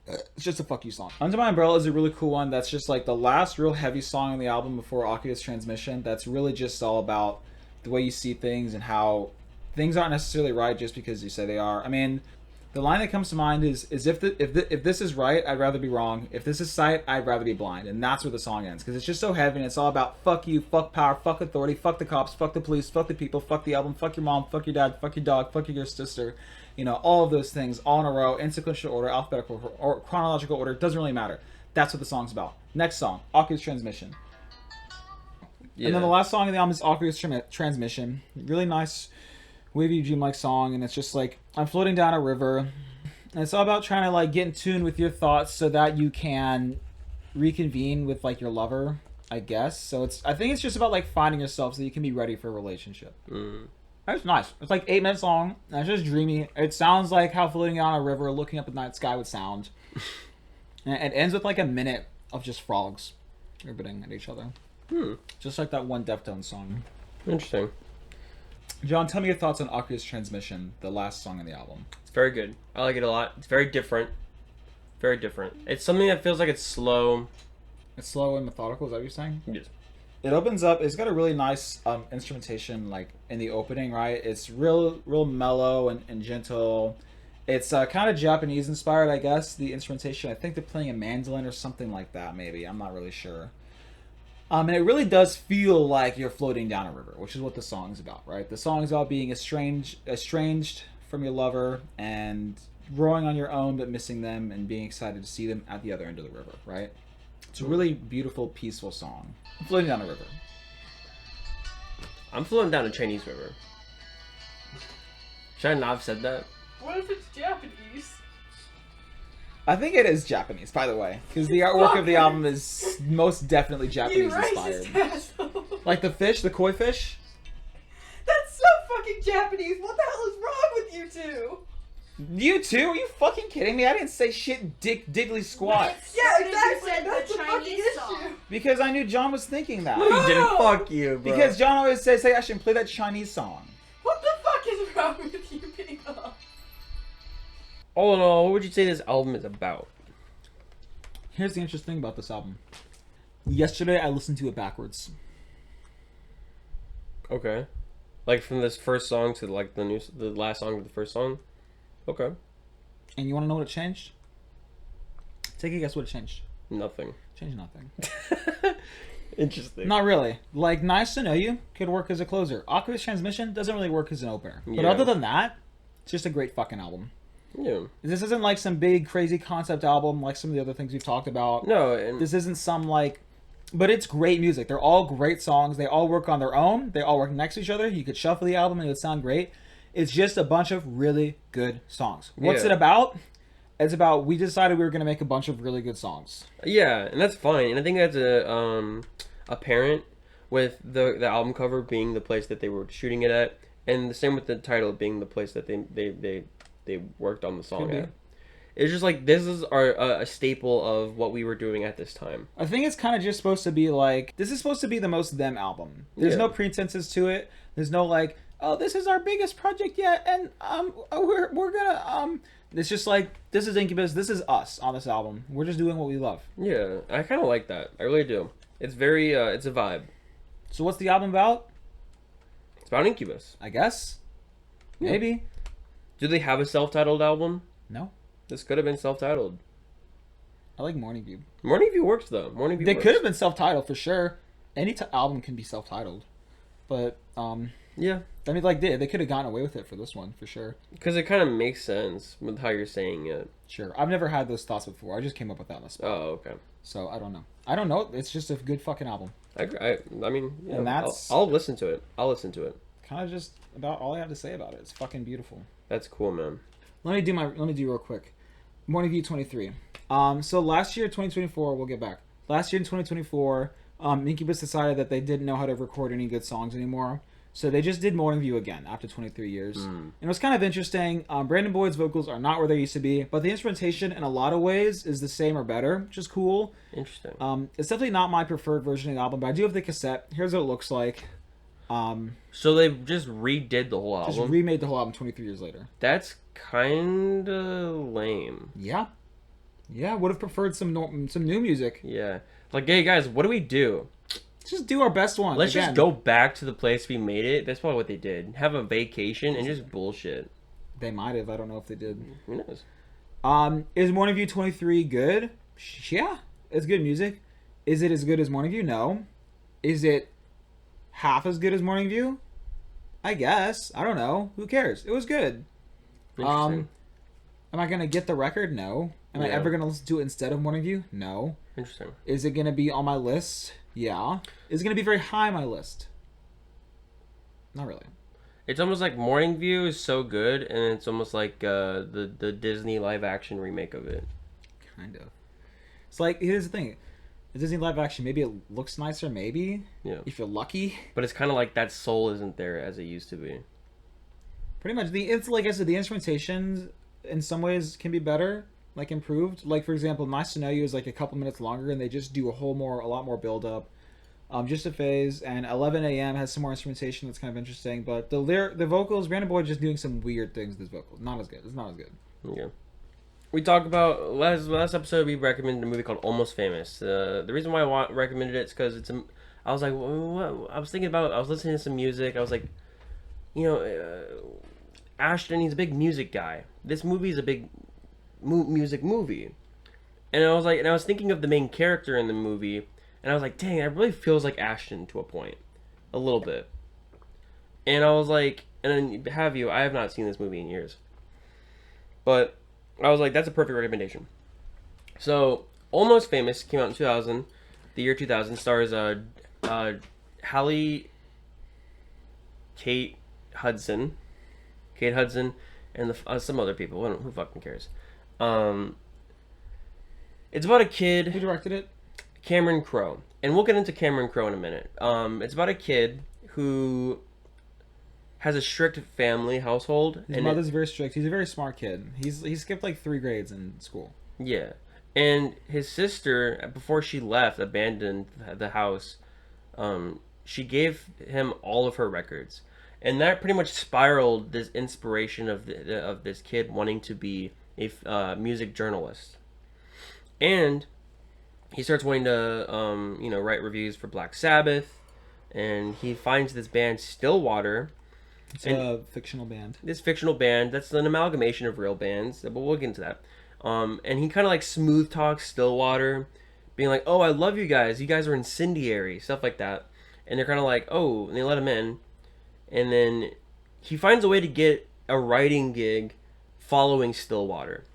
B: It's just a fuck you song. Under My Umbrella is a really cool one. That's just like the last real heavy song on the album before Oculus Transmission. That's really just all about the way you see things and how things aren't necessarily right just because you say they are. I mean, the line that comes to mind is if this is right, I'd rather be wrong. If this is sight, I'd rather be blind. And that's where the song ends. Because it's just so heavy and it's all about fuck you, fuck power, fuck authority, fuck the cops, fuck the police, fuck the people, fuck the album, fuck your mom, fuck your dad, fuck your dog, fuck your sister. You know, all of those things all in a row, in sequential order, alphabetical or chronological order. Doesn't really matter. That's what the song's about. Next song, Oculus Transmission. Yeah. And then the last song of the album is Oculus Transmission. Really nice, wavy, dreamlike song, and it's just like, I'm floating down a river, and it's all about trying to like get in tune with your thoughts so that you can reconvene with like your lover, I guess. So I think it's just about like finding yourself so you can be ready for a relationship. It's nice. It's like 8 minutes long, and it's just dreamy. It sounds like how floating down a river, looking up at the night sky would sound. And it ends with like a minute of just frogs orbiting at each other. Just like that one Deftones song.
A: Interesting.
B: John, tell me your thoughts on Aqua's Transmission, the last song on the album.
A: It's very good. I like it a lot. It's very different. Very different. It's something that feels like it's slow.
B: It's slow and methodical, is that what you're saying?
A: Yes.
B: It opens up, it's got a really nice instrumentation, like, in the opening, right? It's real mellow and gentle. It's kind of Japanese inspired, I guess, the instrumentation. I think they're playing a mandolin or something like that, maybe. I'm not really sure. And it really does feel like you're floating down a river, which is what the song's about, right? The song's about being estranged from your lover and growing on your own but missing them and being excited to see them at the other end of the river, right? It's a really beautiful, peaceful song. I'm floating down a river.
A: I'm floating down a Chinese river. Should I not have said that?
D: What if it's Japanese?
B: I think it is Japanese, by the way, because the artwork of the album is most definitely Japanese inspired.
D: Asshole.
B: Like the fish, the koi fish.
D: That's so fucking Japanese. What the hell is wrong with you two?
B: You too? Are you fucking kidding me? I didn't say shit diddly squat.
D: Yeah,
E: As soon as you
D: exactly.
E: said
D: That's
E: the
D: the fucking
E: Chinese
D: issue.
E: song.
B: Because I knew John was thinking that.
A: No, you didn't.
D: Oh!
A: Fuck you, bro.
B: Because John always says, hey, I should play that Chinese song.
D: What the fuck is wrong with you people?
A: All in all, what would you say this album is about?
B: Here's the interesting thing about this album. Yesterday, I listened to it backwards.
A: Okay. Like from this first song to like the last song of the first song? Okay.
B: And you want to know what it changed? Take a guess what it changed.
A: Nothing.
B: Changed nothing.
A: Interesting.
B: Not really. Like, Nice to Know You could work as a closer. Aqua's Transmission doesn't really work as an opener. But
A: Yeah.
B: other than that, it's just a great fucking album.
A: Yeah.
B: This isn't like some big, crazy concept album like some of the other things we've talked about.
A: No, and
B: This isn't some, like... But it's great music. They're all great songs. They all work on their own. They all work next to each other. You could shuffle the album and it would sound great. It's just a bunch of really good songs. What's
A: Yeah.
B: it about? It's about we decided we were going to make a bunch of really good songs.
A: yeah, and that's fine. And I think that's apparent with the album cover being the place that they were shooting it at, and the same with the title being the place that they worked on the song
B: Could be.
A: at. It's just like this is a staple of what we were doing at this time.
B: I think it's kind of just supposed to be like, this is supposed to be the most them album. There's
A: Yeah.
B: no pretenses to it. There's no like, oh, this is our biggest project yet, and we're gonna It's just like, this is Incubus, this is us on this album. We're just doing what we love.
A: Yeah, I kind of like that. I really do. It's very it's a vibe.
B: So what's the album about?
A: It's about Incubus.
B: I guess.
A: Yeah.
B: Maybe.
A: Do they have a self-titled album?
B: No.
A: This could have been self-titled.
B: I like Morning View.
A: Morning View works though. Morning View.
B: They
A: works.
B: could have been self-titled for sure. Any album can be self-titled. But,
A: Yeah,
B: I mean, like, they could have gotten away with it for this one, for sure.
A: because it kind of makes sense with how you're saying it.
B: Sure. I've never had those thoughts before. I just came up with that on the spot.
A: Oh, okay.
B: So, I don't know. I don't know. It's just a good fucking album.
A: I mean, yeah,
B: And that's-
A: I'll listen to it. I'll listen to it.
B: Kind of just about all I have to say about it. It's fucking beautiful.
A: That's cool, man.
B: Let me do real quick. Morning View 23. So last year, 2024, we'll get back. Last year in 2024, Incubus decided that they didn't know how to record any good songs anymore. So they just did Morning View again after 23 years. And it was kind of interesting. Brandon Boyd's vocals are not where they used to be, but the instrumentation in a lot of ways is the same or better, which is cool.
A: Interesting.
B: It's definitely not my preferred version of the album, but I do have the cassette. Here's what it looks like.
A: So they just redid the whole
B: Just
A: album.
B: remade the whole album 23 years later.
A: That's kind of lame.
B: Yeah. Yeah, would have preferred some new music.
A: Yeah. Like, hey guys, what do we do?
B: Just do our best one.
A: Let's
B: Again,
A: just go back to the place we made it. That's probably what they did. Have a vacation and just bullshit.
B: They might have. I don't know if they did.
A: Who knows?
B: Is Morning View 23 good? Yeah, it's good music. Is it as good as Morning View? No. Is it half as good as Morning View? I guess. I don't know. Who cares? It was good.
A: Interesting.
B: Am I gonna get the record? No. Am I
A: Yeah.
B: ever gonna listen to it instead of Morning View? No.
A: Interesting.
B: Is it gonna be on my list? Yeah. Is it gonna be very high on my list? Not really.
A: It's almost like Morning View is so good, and it's almost like the Disney live action remake of it.
B: Kind of. It's like, here's the thing. The Disney live action, maybe it looks nicer, maybe.
A: Yeah.
B: If you're lucky.
A: But it's kind of like that soul isn't there as it used to be.
B: Pretty much. It's like I said, the instrumentations in some ways can be better, like improved. Like, for example, Nice to Know You is like a couple minutes longer, and they just do a lot more build up. Just a phase, and 11 a.m. has some more instrumentation that's kind of interesting, but the vocals, Brandon Boyd just doing some weird things with his vocals. Not as good. It's not as good.
A: Yeah. We talked about last episode. We recommended a movie called Almost Famous. The reason why I recommended it is because I was like, what? I was thinking about. I was listening to some music. I was like, Ashton, he's a big music guy. This movie is a big music movie, and I was thinking of the main character in the movie, and I was like, dang, it really feels like Ashton to a point, a little bit. And I was like, and then I have not seen this movie in years, but I was like, that's a perfect recommendation. So, Almost Famous came out in 2000, the year 2000, stars Kate Hudson, and some other people. Who fucking cares? It's about a kid.
B: Who directed it?
A: Cameron Crowe, and we'll get into Cameron Crowe in a minute. It's about a kid who has a strict family household.
B: His mother's very strict. He's a very smart kid. He skipped like 3 grades in school.
A: Yeah, and his sister, before she left, abandoned the house. She gave him all of her records, and that pretty much spiraled this inspiration of this kid wanting to be a music journalist. And he starts wanting to write reviews for Black Sabbath, and he finds this band Stillwater.
B: It's a fictional band.
A: This fictional band that's an amalgamation of real bands, but we'll get into that. And he kind of like smooth talks Stillwater, being like, "Oh, I love you guys. You guys are incendiary," stuff like that. And they're kind of like, "Oh," and they let him in. And then he finds a way to get a writing gig following Stillwater.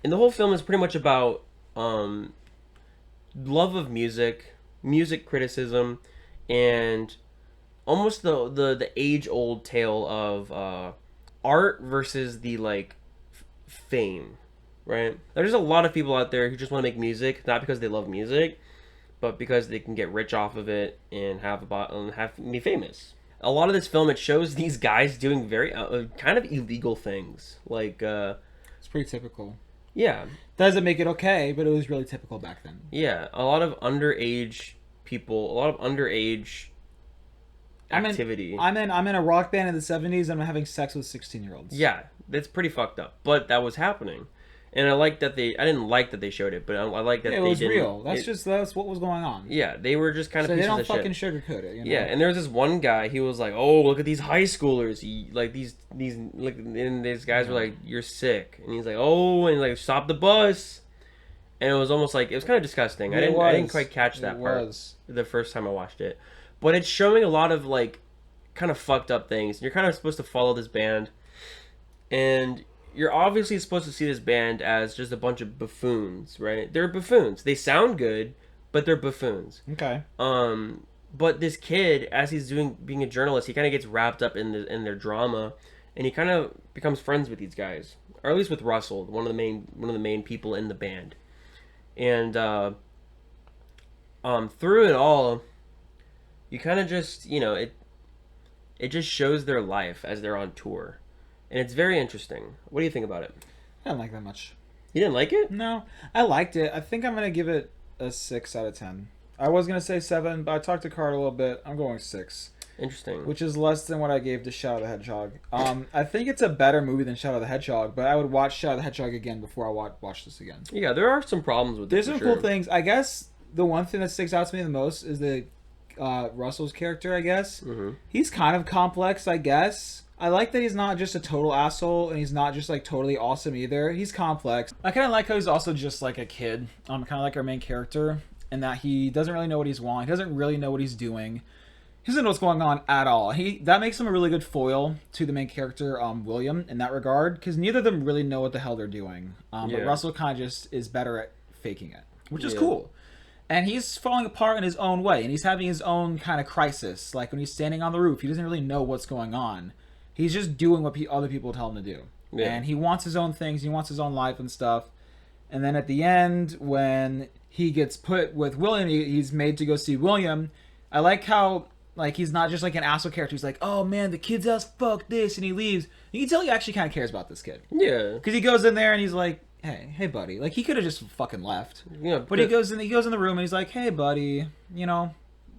A: And the whole film is pretty much about love of music criticism, and almost the age-old tale of art versus the fame, right? There's a lot of people out there who just want to make music, not because they love music, but because they can get rich off of it and be famous. A lot of this film, it shows these guys doing very kind of illegal things,
B: it's pretty typical.
A: Yeah.
B: Doesn't make it okay, but it was really typical back then.
A: Yeah, a lot of underage people, a lot of underage activity.
B: I'm in a rock band in the 70s and I'm having sex with 16-year-olds.
A: Yeah, that's pretty fucked up, but that was happening. And I didn't like that they showed it, but I like that
B: it was real. That's what was going on.
A: Yeah, they were just kind of
B: so
A: pieces
B: they don't
A: of
B: fucking
A: shit.
B: sugarcoat it.
A: Yeah, and there was this one guy. He was like, "Oh, look at these high schoolers. And these guys were like, you're sick." And he's like, "Oh," and stop the bus. And it was almost like it was kind of disgusting. I didn't quite catch that part the first time I watched it, but it's showing a lot of kind of fucked up things. You're kind of supposed to follow this band, and you're obviously supposed to see this band as just a bunch of buffoons, right? They're buffoons. They sound good, but they're buffoons.
B: Okay.
A: But this kid, as he's being a journalist, he kind of gets wrapped up in their drama, and he kind of becomes friends with these guys, or at least with Russell, one of the main people in the band. And through it all, you kind of just it just shows their life as they're on tour. And it's very interesting. What do you think about it?
B: I didn't like that much.
A: You didn't like it?
B: No, I liked it. I think I'm going to give it a 6 out of 10. I was going to say 7, but I talked to Carter a little bit. I'm going 6.
A: Interesting.
B: Which is less than what I gave to Shadow of the Hedgehog. I think it's a better movie than Shadow of the Hedgehog, but I would watch Shadow of the Hedgehog again before I watch this again.
A: Yeah, there are some problems with
B: There's
A: it.
B: some cool things. I guess the one thing that sticks out to me the most is the Russell's character, I guess.
A: Mm-hmm.
B: He's kind of complex, I guess. I like that he's not just a total asshole, and he's not just totally awesome either. He's complex. I kind of like how he's also just a kid, kind of like our main character, in that he doesn't really know what he's wanting. He doesn't really know what he's doing. He doesn't know what's going on at all. That makes him a really good foil to the main character, William, in that regard, because neither of them really know what the hell they're doing. But Russell kind of just is better at faking it, which is cool. And he's falling apart in his own way, and he's having his own kind of crisis. Like when he's standing on the roof, he doesn't really know what's going on. He's just doing what other people tell him to do. Yeah. And he wants his own things. He wants his own life and stuff. And then at the end, when he gets put with William, he's made to go see William. I like how he's not just an asshole character. He's like, "Oh man, the kid's house, fuck this," and he leaves. You can tell he actually kind of cares about this kid.
A: Yeah.
B: Because he goes in there and he's like, hey buddy. He could have just fucking left.
A: Yeah.
B: But he goes in the room and he's like, "Hey buddy,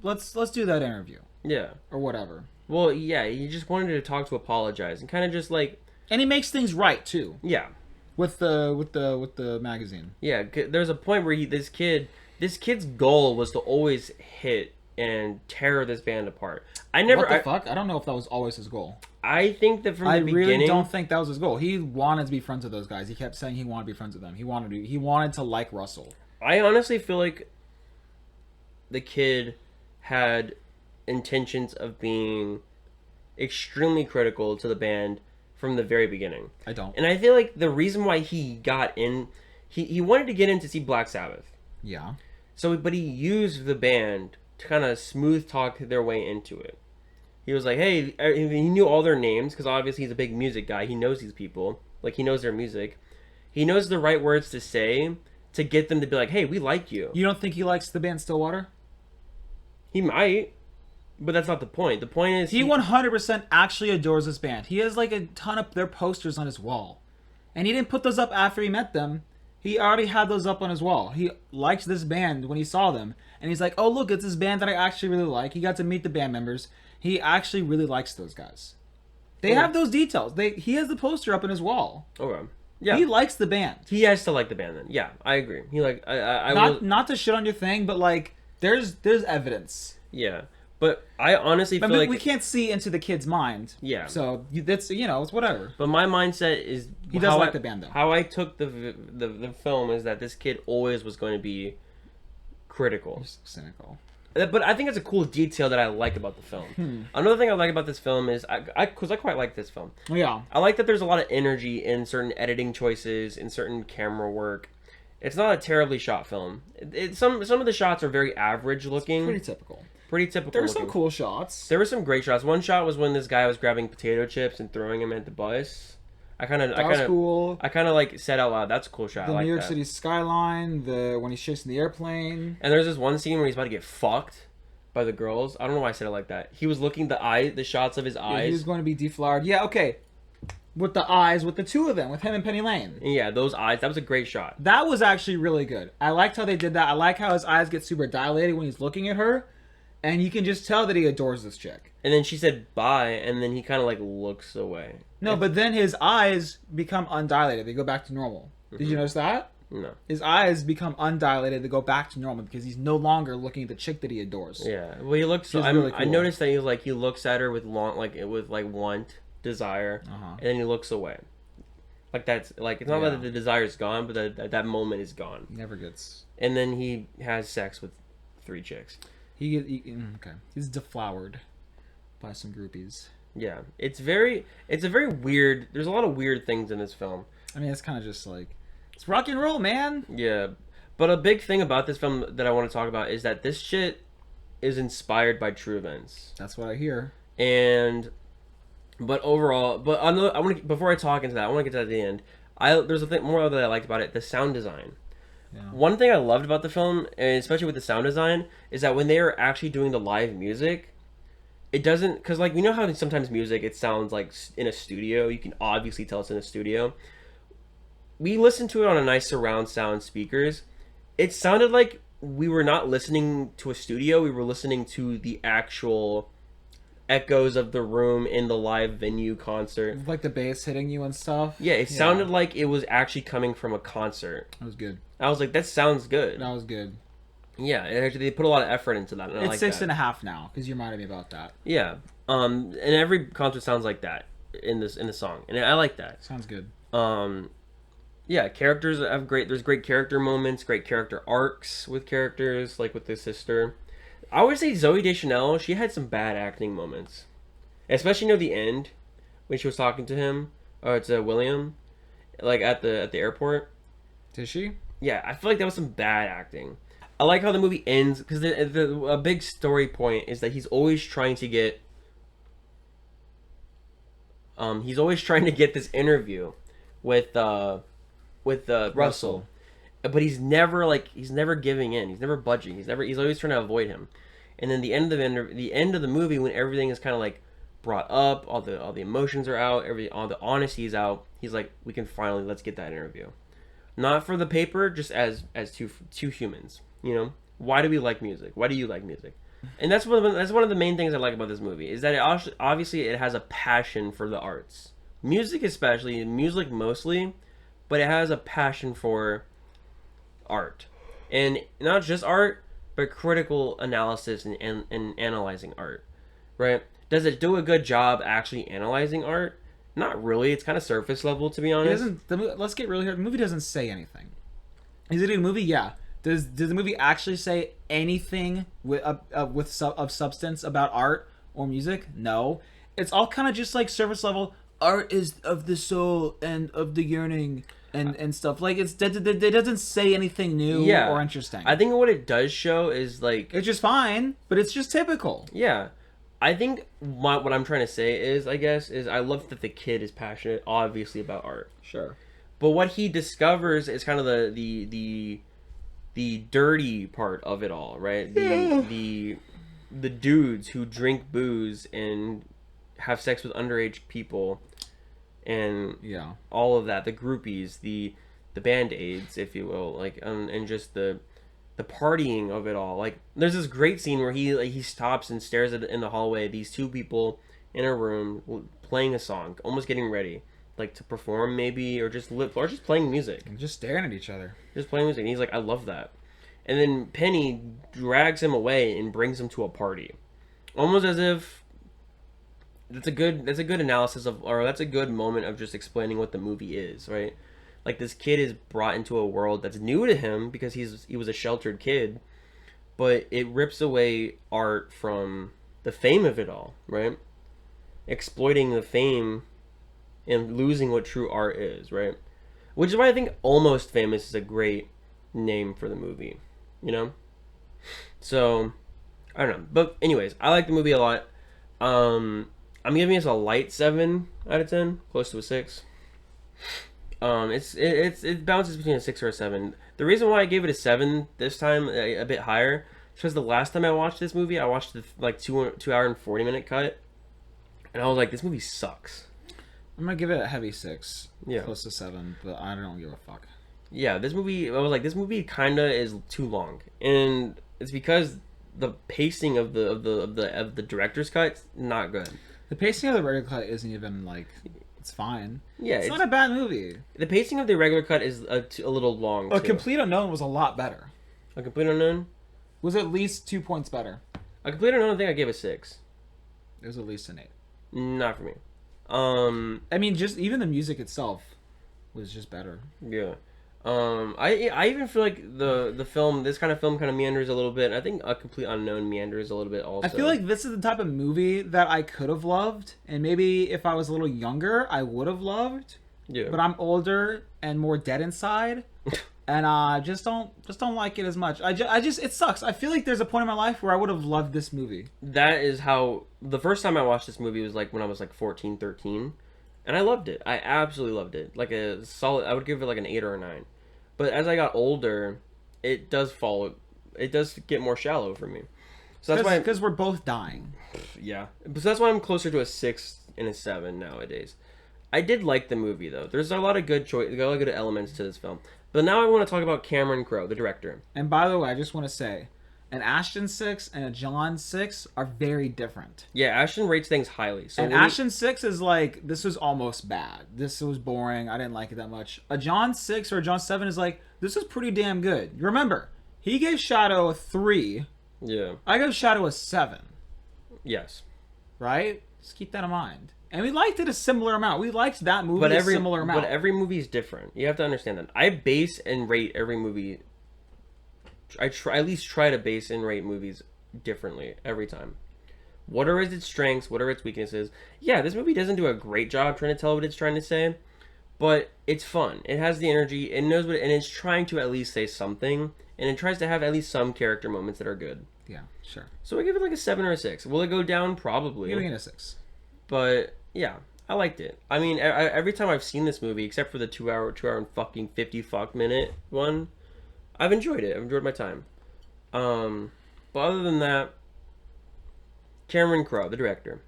B: let's do that interview
A: Yeah.
B: or whatever.
A: Well, yeah, he just wanted to talk to apologize and kind of just like,
B: And he makes things right too
A: yeah,
B: with the magazine.
A: yeah. There's a point where this kid's goal was to always hit and tear this band apart.
B: What the fuck? I don't know if that was always his goal.
A: I think that from the
B: I
A: beginning,
B: really don't think that was his goal. He wanted to be friends with those guys. He kept saying he wanted to be friends with them. He wanted to like Russell.
A: I honestly feel like the kid had intentions of being extremely critical to the band from the very beginning.
B: I don't.
A: And I feel like the reason why he got in, he wanted to get in to see Black Sabbath.
B: Yeah.
A: But he used the band to kind of smooth talk their way into it. He was like, hey, he knew all their names because obviously he's a big music guy. He knows these people. Like, he knows their music. He knows the right words to say to get them to be like, hey, we like you.
B: You don't think he likes the band Stillwater?
A: He might, but that's not the point. The point is
B: He 100% actually adores this band. He has like a ton of their posters on his wall. And he didn't put those up after he met them. He already had those up on his wall. He liked this band when he saw them. And he's like, oh, look, it's this band that I actually really like. He got to meet the band members. He actually really likes those guys. They have those details. He has the poster up on his wall.
A: Okay. Yeah.
B: He likes the band.
A: He has to like the band then. Yeah, I agree. He like I will,
B: Not to shit on your thing, but like there's evidence.
A: yeah. But I honestly feel
B: But
A: like
B: we can't see into the kid's mind.
A: Yeah.
B: So that's it's whatever.
A: But my mindset is
B: He does like the band though.
A: How I took the film is that this kid always was going to be critical.
B: Just cynical.
A: But I think it's a cool detail that I like about the film. Another thing I like about this film is because I quite like this film.
B: Yeah.
A: I like that there's a lot of energy in certain editing choices, in certain camera work. It's not a terribly shot film. Some of the shots are very average looking.
B: Pretty typical.
A: Pretty typical.
B: There were
A: looking.
B: some cool shots.
A: There were some great shots. One shot was when this guy was grabbing potato chips and throwing them at the bus.
B: That was cool.
A: I kind of like said out loud, "That's a cool shot."
B: The
A: I like
B: New York
A: that.
B: City skyline. When he's chasing the airplane.
A: And there's this one scene where he's about to get fucked by the girls. I don't know why I said it like that. He was looking the shots of his eyes.
B: Yeah, he was going to be deflowered. Yeah, okay. With the eyes, with the two of them, with him and Penny Lane.
A: Yeah, those eyes. That was a great shot.
B: That was actually really good. I liked how they did that. I like how his eyes get super dilated when he's looking at her. And you can just tell that he adores this chick.
A: And then she said bye, and then he kind of like looks away.
B: No, but then his eyes become undilated. They go back to normal. Did you notice that?
A: No.
B: His eyes become undilated. They go back to normal because he's no longer looking at the chick that he adores.
A: Yeah. Well, he looks.
B: Which is really
A: I
B: cool.
A: noticed that he looks at her with want, desire, and then he looks away. Like that's like it's not
B: Yeah.
A: that the desire is gone, but that moment is gone.
B: He never gets.
A: And then he has sex with 3 chicks.
B: Okay. He's deflowered by some groupies.
A: Yeah, it's a very weird. There's a lot of weird things in this film.
B: I mean, it's kind of just like it's rock and roll, man.
A: Yeah, but a big thing about this film that I want to talk about is that this shit is inspired by true events.
B: That's what I hear.
A: But overall, I want to before I talk into that, I want to get to the end. There's a thing more that I liked about it: the sound design.
B: Yeah.
A: One thing I loved about the film, and especially with the sound design, is that when they are actually doing the live music, it doesn't, because like you know how sometimes music it sounds like in a studio. You can obviously tell it's in a studio. We listened to it on a nice surround sound speakers. It sounded like we were not listening to a studio. We were listening to the actual echoes of the room in the live venue concert.
B: Like the bass hitting you and stuff.
A: Yeah, it sounded like it was actually coming from a concert.
B: That was good.
A: I was like, that sounds good.
B: That was good.
A: Yeah, and actually they put a lot of effort into that. And
B: It's
A: I like
B: 6.5 now because you reminded me about that.
A: Yeah, and every concert sounds like that in the song, and I like that.
B: Sounds good.
A: Yeah, characters have great. There's great character moments, great character arcs with characters, like with the sister. I would say Zooey Deschanel, she had some bad acting moments, especially near the end when she was talking to him or to William, like at the airport.
B: Did she?
A: Yeah, I feel like that was some bad acting. I like how the movie ends because a big story point is that he's always trying to get this interview with Russell, but he's never giving in. He's never budging. He's always trying to avoid him. And then the end of the movie, when everything is kind of like brought up, all the emotions are out, all the honesty is out. He's like, let's get that interview. Not for the paper, just as two humans, you know? Why do we like music? Why do you like music? And that's one of the main things I like about this movie is that obviously it has a passion for the arts, music especially, music mostly, but it has a passion for art, and not just art, but critical analysis and analyzing art, right? Does it do a good job actually analyzing art? Not really. It's kind of surface level, to be
B: It
A: honest.
B: doesn't. Let's get real here. The movie doesn't say anything. Is it a movie? Yeah. Does the movie actually say anything of substance about art or music? No. It's all kind of just like surface level. Art is of the soul and of the yearning and stuff. Like it doesn't say anything new or interesting.
A: I think what it does show is like
B: it's just fine, but it's just typical.
A: yeah. I think what I'm trying to say is, I guess, is I love that the kid is passionate, obviously, about art.
B: Sure.
A: But what he discovers is kind of the dirty part of it all, right? The dudes who drink booze and have sex with underage people, and
B: Yeah.
A: all of that. The groupies, the band-aids, if you will, like, and just the partying of it all. Like, there's this great scene where he stops and stares at in the hallway these two people in a room playing a song, almost getting ready, like to perform maybe, or just playing music,
B: And just staring at each other.
A: just playing music. And he's like, I love that. And then Penny drags him away and brings him to a party, almost as if that's a good analysis of, or that's a good moment of just explaining what the movie is, right? Like, this kid is brought into a world that's new to him because he was a sheltered kid, but it rips away art from the fame of it all, right? Exploiting the fame and losing what true art is, right? Which is why I think Almost Famous is a great name for the movie, you know? So, I don't know. But anyways, I like the movie a lot. I'm giving this a light 7 out of 10, close to a 6. It bounces between a 6 or a 7. The reason why I gave it a 7 this time, a bit higher, is because the last time I watched this movie, I watched the like 2 hour and 40-minute cut, and I was like, this movie sucks.
B: I'm gonna give it a heavy 6.
A: Yeah.
B: Close to 7, but I don't give a fuck.
A: Yeah, this movie, I was like, this movie kinda is too long, and it's because the pacing of the director's cut's not good.
B: The pacing of the regular cut isn't even like it's fine.
A: Yeah,
B: it's not a bad movie.
A: the pacing of the regular cut is a little long.
B: A
A: too.
B: Complete Unknown was a lot better.
A: A Complete Unknown.
B: Was at least 2 points better.
A: A Complete Unknown, I think I gave a 6.
B: It was at least an 8.
A: Not for me.
B: I mean, just even the music itself was just better.
A: Yeah. I even feel like the film, this kind of film, kind of meanders a little bit. I think A Complete Unknown meanders a little bit also.
B: I feel like this is the type of movie that I could have loved, and maybe if I was a little younger, I would have loved.
A: Yeah.
B: But I'm older and more dead inside, and I just don't like it as much. I just it sucks. I feel like there's a point in my life where I would have loved this movie.
A: That is how the first time I watched this movie was like when I was like 14, 13, and I loved it. I absolutely loved it. Like a solid, I would give it like an 8 or a 9. But as I got older, it does get more shallow for me. So that's why,
B: because we're both dying.
A: yeah. So that's why I'm closer to a 6 and a 7 nowadays. I did like the movie though. There's a lot of good elements to this film. But now I want to talk about Cameron Crowe, the director.
B: And by the way, I just want to say, an Ashton 6 and a John 6 are very different.
A: Yeah, Ashton rates things highly. So
B: And Ashton 6 is like, this was almost bad. This was boring. I didn't like it that much. A John 6 or a John 7 is like, this is pretty damn good. Remember, he gave Shadow a 3.
A: yeah,
B: I gave Shadow a 7.
A: yes.
B: Right? Just keep that in mind. And we liked it a similar amount. We liked that movie a similar amount.
A: But every movie is different. You have to understand that. I base and rate every movie. I at least try to base and rate movies differently every time. What are its strengths? What are its weaknesses? Yeah, this movie doesn't do a great job trying to tell what it's trying to say, but it's fun. It has the energy. It knows what, and it's trying to at least say something, and it tries to have at least some character moments that are good.
B: Yeah, sure.
A: So I give it like a 7 or a 6. Will it go down? Probably.
B: Giving it a 6.
A: But yeah, I liked it. I mean, every time I've seen this movie, except for the 2 hour and fucking 50 minute one, I've enjoyed it. I've enjoyed my time. But other than that, Cameron Crowe, the director,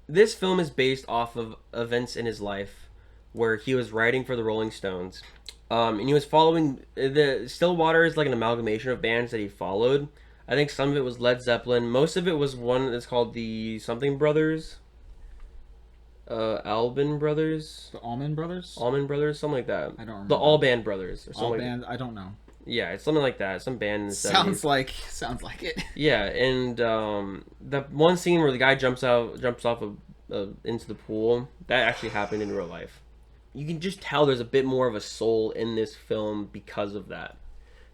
A: this film is based off of events in his life where he was writing for the Rolling Stones, and he was following the Stillwater is like an amalgamation of bands that he followed. I think some of it was Led Zeppelin. Most of it was one that's called the something Brothers. Albin Brothers.
B: The Allman Brothers.
A: Allman Brothers, something like that.
B: I don't remember.
A: The All Band Brothers or something.
B: All
A: like
B: band. I don't know.
A: Yeah, it's something like that. Some band in the 70s.
B: Sounds like it.
A: Yeah, and the one scene where the guy jumps off into the pool, that actually happened in real life. You can just tell there's a bit more of a soul in this film because of that.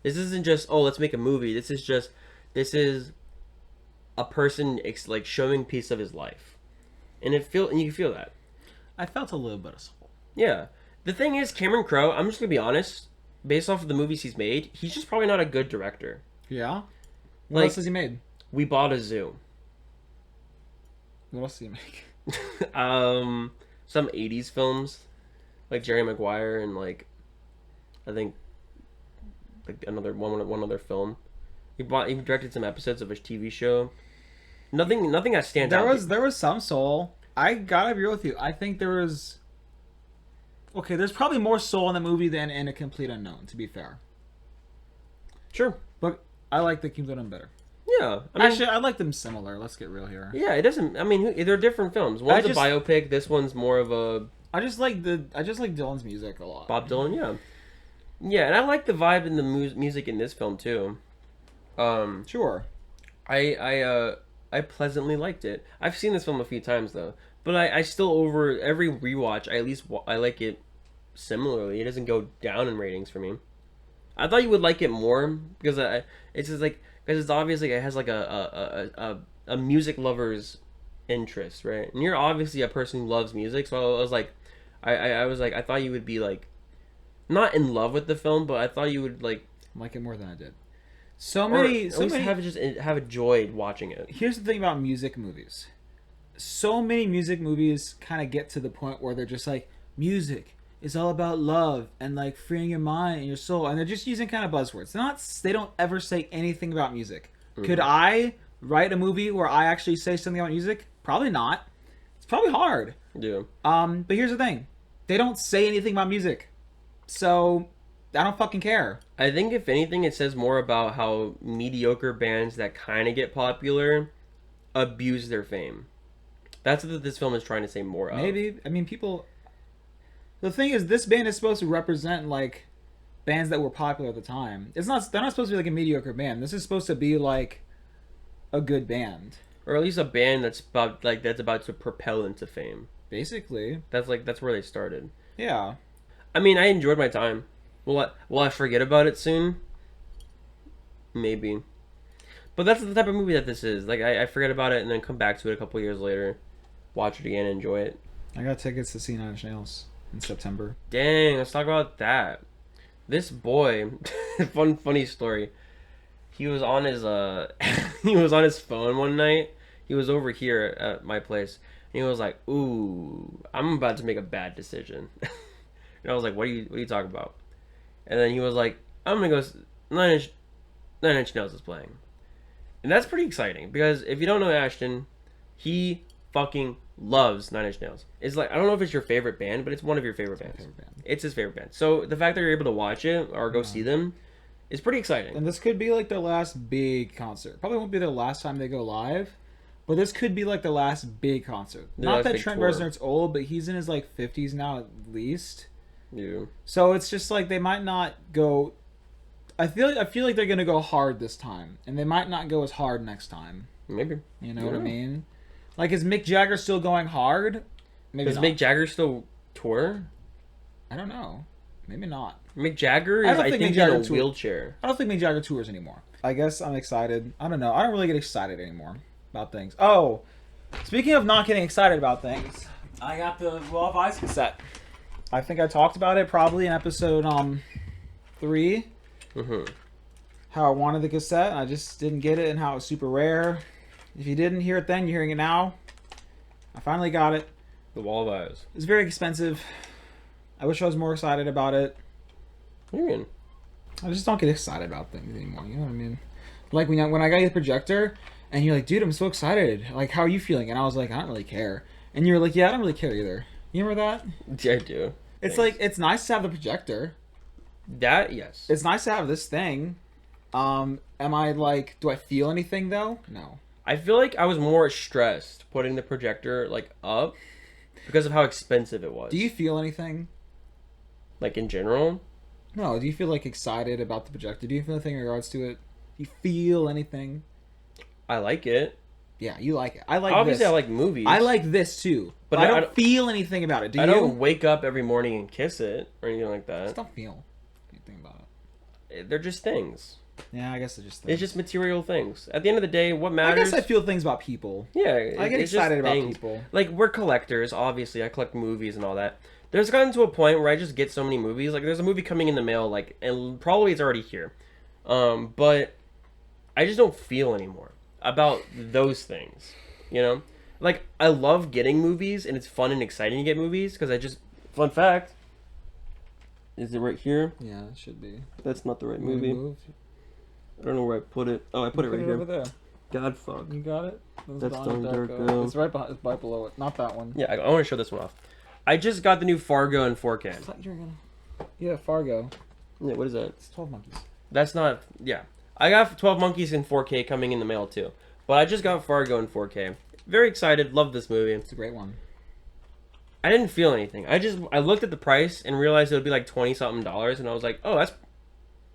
A: This isn't just, oh, let's make a movie. This is a person like showing piece of his life, and you can feel that.
B: I felt a little bit of soul.
A: Yeah, the thing is, Cameron Crowe. I'm just gonna be honest. Based off of the movies he's made, he's just probably not a good director.
B: Yeah. What else has he made?
A: We Bought a Zoo.
B: What else did he make?
A: Some 80s films, like Jerry Maguire and like, I think, like another one other film. He directed some episodes of a TV show. Nothing that stands out.
B: There was some soul. I gotta agree with you. I think there was. Okay, there's probably more soul in the movie than in A Complete Unknown, to be fair.
A: Sure.
B: But I like The Complete Unknown better.
A: Yeah. I mean,
B: actually, I like them similar. Let's get real here.
A: Yeah, it doesn't. I mean, they're different films. One's a biopic. This one's more of a.
B: I just like Dylan's music a lot.
A: Bob Dylan, yeah. Yeah, and I like the vibe and the music in this film too.
B: Sure.
A: I pleasantly liked it. I've seen this film a few times though, but I still over every rewatch I like it similarly. It doesn't go down in ratings for me. I thought you would like it more because it's just like because it's obviously it has like a music lover's interest, right? And you're obviously a person who loves music, so I was like, I thought you would be like, not in love with the film, but I thought you would like
B: it more than I did.
A: Have enjoyed watching it.
B: Here's the thing about music movies. So many music movies kind of get to the point where they're just like, music is all about love and like freeing your mind and your soul, and they're just using kind of buzzwords. They don't ever say anything about music. Mm-hmm. Could I write a movie where I actually say something about music? Probably not. It's probably hard.
A: Yeah.
B: But here's the thing. They don't say anything about music. So I don't fucking care.
A: I think if anything, it says more about how mediocre bands that kind of get popular abuse their fame. That's what this film is trying to say more of.
B: Maybe. I mean, people... The thing is, this band is supposed to represent, like, bands that were popular at the time. They're not supposed to be, like, a mediocre band. This is supposed to be, like, a good band.
A: Or at least a band that's about to propel into fame.
B: Basically.
A: That's where they started.
B: Yeah.
A: I mean, I enjoyed my time. Will I forget about it soon? Maybe. But that's the type of movie that this is. Like, I forget about it and then come back to it a couple years later, watch it again, and enjoy it.
B: I got tickets to see Nine Inch Nails in September.
A: Dang, let's talk about that. This boy, funny story. He was on his phone one night. He was over here at my place, and he was like, "Ooh, I'm about to make a bad decision." And I was like, "What are you talking about?" And then he was like, "I'm gonna go. Nine Inch Nails is playing," and that's pretty exciting because if you don't know Ashton, he fucking loves Nine Inch Nails. It's like, I don't know if it's your favorite band, but it's one of your favorite bands. It's his favorite band. So the fact that you're able to watch it or go see them is pretty exciting.
B: And this could be like their last big concert. Probably won't be their last time they go live, but this could be like the last big concert. Not that Trent Reznor's old, but he's in his like 50s now at least.
A: Yeah.
B: So it's just like they might not go. I feel like they're gonna go hard this time, and they might not go as hard next time.
A: Maybe.
B: You know what I mean? Like, is Mick Jagger still going hard? Maybe
A: Does
B: not.
A: Mick Jagger still tour?
B: I don't know. Maybe not.
A: Mick Jagger is, I think, in a wheelchair.
B: I don't think Mick Jagger tours anymore. I guess I'm excited. I don't know. I don't really get excited anymore about things. Oh, speaking of not getting excited about things, I got the Wall of Ice cassette. I think I talked about it probably in episode 3.
A: Mm-hmm.
B: How I wanted the cassette and I just didn't get it, and how it was super rare. If you didn't hear it then, you're hearing it now. I finally got it.
A: The Wall of Eyes.
B: It's very expensive. I wish I was more excited about it.
A: What do you mean?
B: I just don't get excited about things anymore. You know what I mean? Like when I got you the projector, and you're like, dude, I'm so excited. Like, how are you feeling? And I was like, I don't really care. And you were like, yeah, I don't really care either. You remember that?
A: Yeah, I do.
B: It's like, it's nice to have the projector.
A: That, yes.
B: It's nice to have this thing. Am I like? Do I feel anything though? No.
A: I feel like I was more stressed putting the projector like up because of how expensive it was.
B: Do you feel anything?
A: Like in general?
B: No. Do you feel like excited about the projector? Do you feel anything in regards to it? Do you feel anything?
A: I like it.
B: Yeah, you like it. I like
A: Obviously,
B: this.
A: I like movies.
B: I like this too, but I don't feel anything about it. Do
A: I
B: you?
A: don't wake up every morning and kiss it or anything like
B: I just
A: that.
B: don't feel anything about
A: They're just things.
B: it. Yeah, I guess it's just.
A: It's just material things. At the end of the day, what matters?
B: I guess I feel things about people.
A: Yeah,
B: I get
A: it's just
B: excited about
A: things.
B: people.
A: Like, we're collectors, obviously. I collect movies and all that. There's gotten to a point where I just get so many movies. Like, there's a movie coming in the mail, like, and probably it's already here. But I just don't feel anymore about those things, you know? Like, I love getting movies, and it's fun and exciting to get movies, because I just... Fun fact. Is it right here?
B: Yeah, it should be.
A: That's not the right movie. I don't know where I put it. Oh, I put it right here.
B: over there.
A: God fuck.
B: You got it.
A: That's Donnie Darko.
B: It's right behind. It's right below it. Not that one.
A: Yeah, I want to show this one off. I just got the new Fargo in 4K.
B: I thought you were gonna. Yeah, Fargo.
A: Yeah, what is that?
B: It's 12 Monkeys.
A: That's not... Yeah. I got 12 Monkeys in 4K coming in the mail, too. But I just got Fargo in 4K. Very excited. Love this movie.
B: It's a great one.
A: I didn't feel anything. I looked at the price and realized it would be like $20-something, and I was like, oh,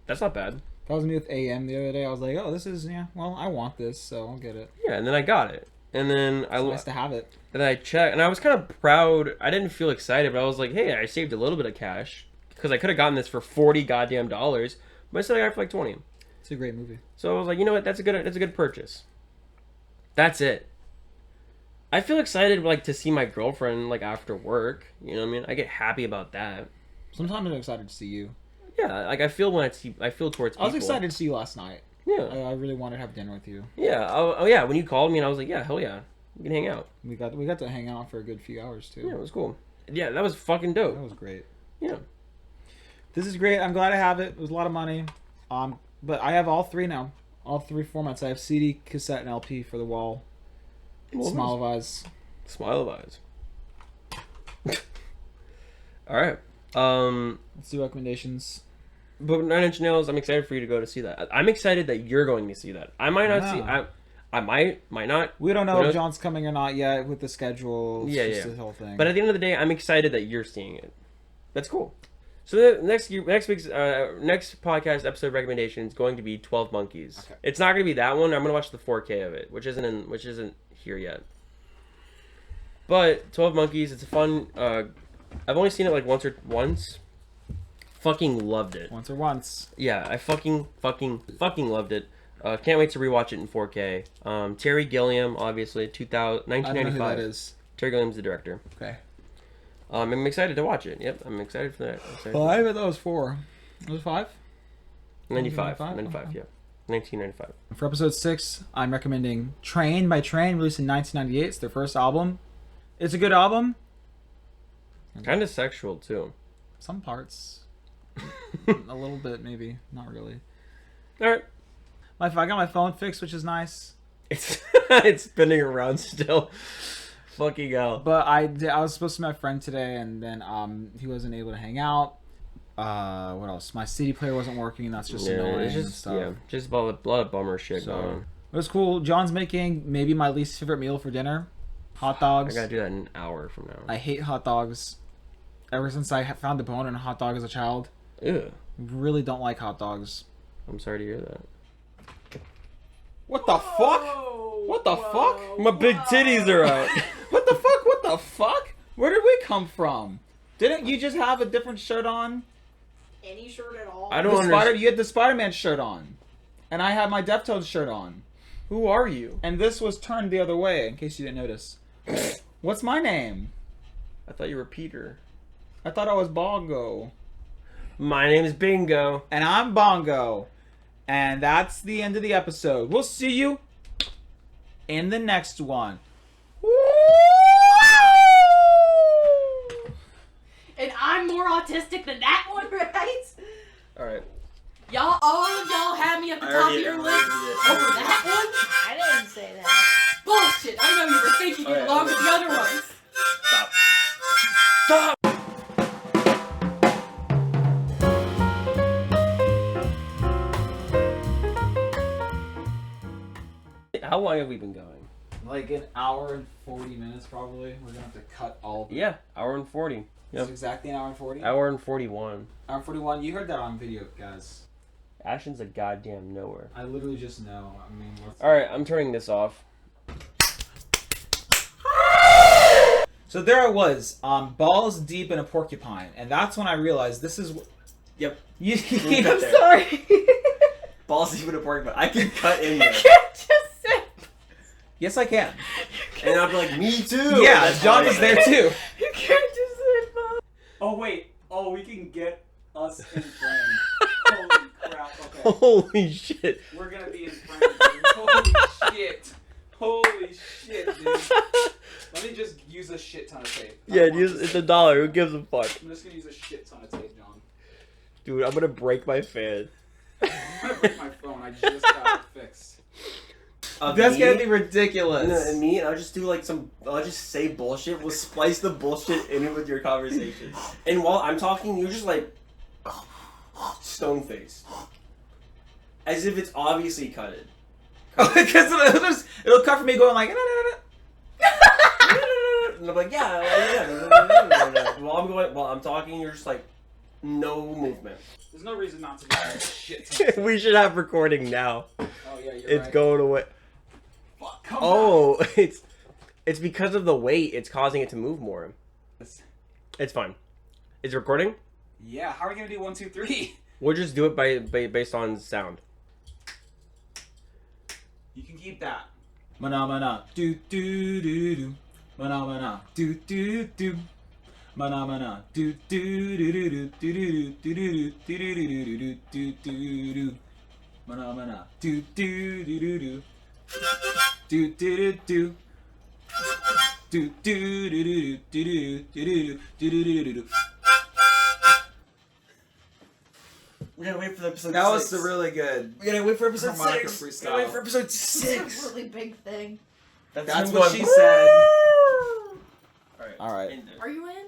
A: that's not bad.
B: That was me with AM the other day. I was like, oh, this is, yeah, well, I want this, so I'll get it.
A: Yeah, and then I got it. And then
B: It's nice to have it.
A: And I checked, and I was kind of proud. I didn't feel excited, but I was like, hey, I saved a little bit of cash. Because I could have gotten this for $40 goddamn dollars, but instead I got it for like 20.
B: It's a great movie.
A: So I was like, you know what, that's a good purchase. That's it. I feel excited like to see my girlfriend like after work. You know what I mean? I get happy about that.
B: Sometimes I'm excited to see you.
A: Yeah, like I feel towards people.
B: I was excited to see you last night.
A: Yeah.
B: I really wanted to have dinner with you.
A: Yeah. Oh yeah. When you called me, and I was like, yeah, hell yeah, we can hang out.
B: We got to hang out for a good few hours too.
A: Yeah, it was cool. Yeah, that was fucking dope.
B: That was great.
A: Yeah.
B: This is great. I'm glad I have it. It was a lot of money. But I have all three now. All three formats. I have CD, cassette, and LP for the wall.
A: Well,
B: Smile of eyes.
A: Smile of eyes. All right.
B: Let's do recommendations.
A: But 9 Inch Nails, I'm excited for you to go to see that. I'm excited that you're going to see that. I might not see. I might not.
B: We don't know if John's coming or not yet with the schedule. It's
A: Yeah,
B: just
A: yeah.
B: the whole thing.
A: But at the end of the day, I'm excited that you're seeing it. That's cool. So the next week's next podcast episode recommendation is going to be 12 Monkeys.
B: Okay.
A: It's not going to be that one. I'm going to watch the 4K of it, which isn't here yet. But 12 Monkeys, it's a fun. I've only seen it like once. Fucking loved it.
B: Once.
A: Yeah, I fucking loved it. Can't wait to rewatch it in 4K. Terry Gilliam, obviously, 1995.
B: I don't know who that is.
A: Terry Gilliam's the director.
B: Okay.
A: I'm excited to watch it. Yep, I'm excited for that.
B: I thought that was 4. It was 5?
A: 95,
B: Okay.
A: yeah. 1995.
B: For episode 6, I'm recommending Train by Train, released in 1998. It's their first album. It's a good album.
A: Kind of sexual, too.
B: Some parts. A little bit, maybe. Not really.
A: Alright.
B: I got my phone fixed, which is nice.
A: It's spinning around still. Fucking hell.
B: But I was supposed to meet my friend today, and then he wasn't able to hang out. What else? My CD player wasn't working, and that's just annoying
A: It's
B: and
A: just,
B: stuff.
A: yeah, just a lot of bummer shit
B: So,
A: going on.
B: it was cool. John's making maybe my least favorite meal for dinner. Hot
A: I
B: dogs.
A: gotta do that in an hour from now.
B: I hate hot dogs. Ever since I found the bone in a hot dog as a child,
A: Ew.
B: really don't like hot dogs.
A: I'm sorry to hear that.
B: What the fuck? What the fuck?
A: My big titties are out.
B: What the fuck? What the fuck? Where did we come from? Didn't you just have a different shirt on?
D: Any shirt at all?
A: I don't understand.
B: You had the Spider-Man shirt on, and I had my Deftones shirt on,
A: Who are you?
B: and this was turned the other way. In case you didn't notice. What's my name?
A: I thought you were Peter.
B: I thought I was Bongo,
A: My name is Bingo.
B: and I'm Bongo, and that's the end of the episode. We'll see you in the next one.
D: And I'm more autistic than that one, right?
A: Alright.
D: Y'all, all of y'all have me at the top of your list over that one?
E: I didn't say that.
D: Bullshit! I know you were thinking it along with the other ones.
A: Stop. Stop! How long have we been going?
B: Like an hour and 40 minutes, probably. We're gonna have to cut all.
A: Yeah, hour and 40.
B: It's
A: Yep.
B: exactly an hour and 40.
A: Hour and 41.
B: Hour and 41. You heard that on video, guys.
A: Ashton's a goddamn nowhere.
B: I literally just know. I mean, what's...
A: Alright, I'm turning this off.
B: So there I was, balls deep in a porcupine, and that's when I realized this is.
C: Yep.
B: You,
C: I'm
D: Sorry.
C: Balls even a pork, but I can cut in there.
D: can't just say.
B: Yes, I can.
C: And I'll be like, me too.
B: Yeah,
C: That's
B: John
C: how I
B: was there
C: am.
B: too.
D: You can't just say Bob.
B: Oh wait. Oh, we can get us in frame. Holy crap. Okay.
A: Holy shit.
B: We're gonna be in frame, dude. Holy shit. Holy shit, dude. Let me just use a shit ton of tape.
A: Yeah, it's $1. Who gives a fuck?
B: I'm just gonna use a shit ton of tape, John.
A: Dude, I'm gonna break my fan.
B: I'm gonna break my phone. I just got it fixed.
C: That's
B: gonna be ridiculous.
C: No, and me, and I'll just do like I'll just say bullshit. We'll splice the bullshit in it with your conversation. And while I'm talking, you're just like stone face, as if it's obviously cutted.
B: Because it'll cut for me going like.
C: And I'm like, yeah. While I'm talking, you're just like, no movement.
B: There's no reason not to do a shit ton of tape.
A: We should have recording now.
B: Oh yeah, you're
A: It's
B: right.
A: going away.
B: Fuck, come
A: Oh, it's because of the weight. It's causing it to move more.
B: on.
A: It's fine. It's recording.
B: Yeah, how are we gonna do 1, 2, 3?
A: We'll just do it based on sound.
B: You can keep that. Mana mana do do do do. Mana mana do do do. Mana mana do do do do do do do do do do do do do. Mana mana do do do do do. Do do do do. Do do do do do do do do do do.
C: We gotta wait for episode 6.
B: That was really good.
C: We gotta wait for episode
B: Harmonica
C: 6.
B: freestyle.
C: We gotta wait for episode
D: It's
C: 6.
D: a really big thing.
B: That's
C: him
B: what
C: going,
B: she said.
C: Alright.
B: All right.
C: End it.
D: Are you in?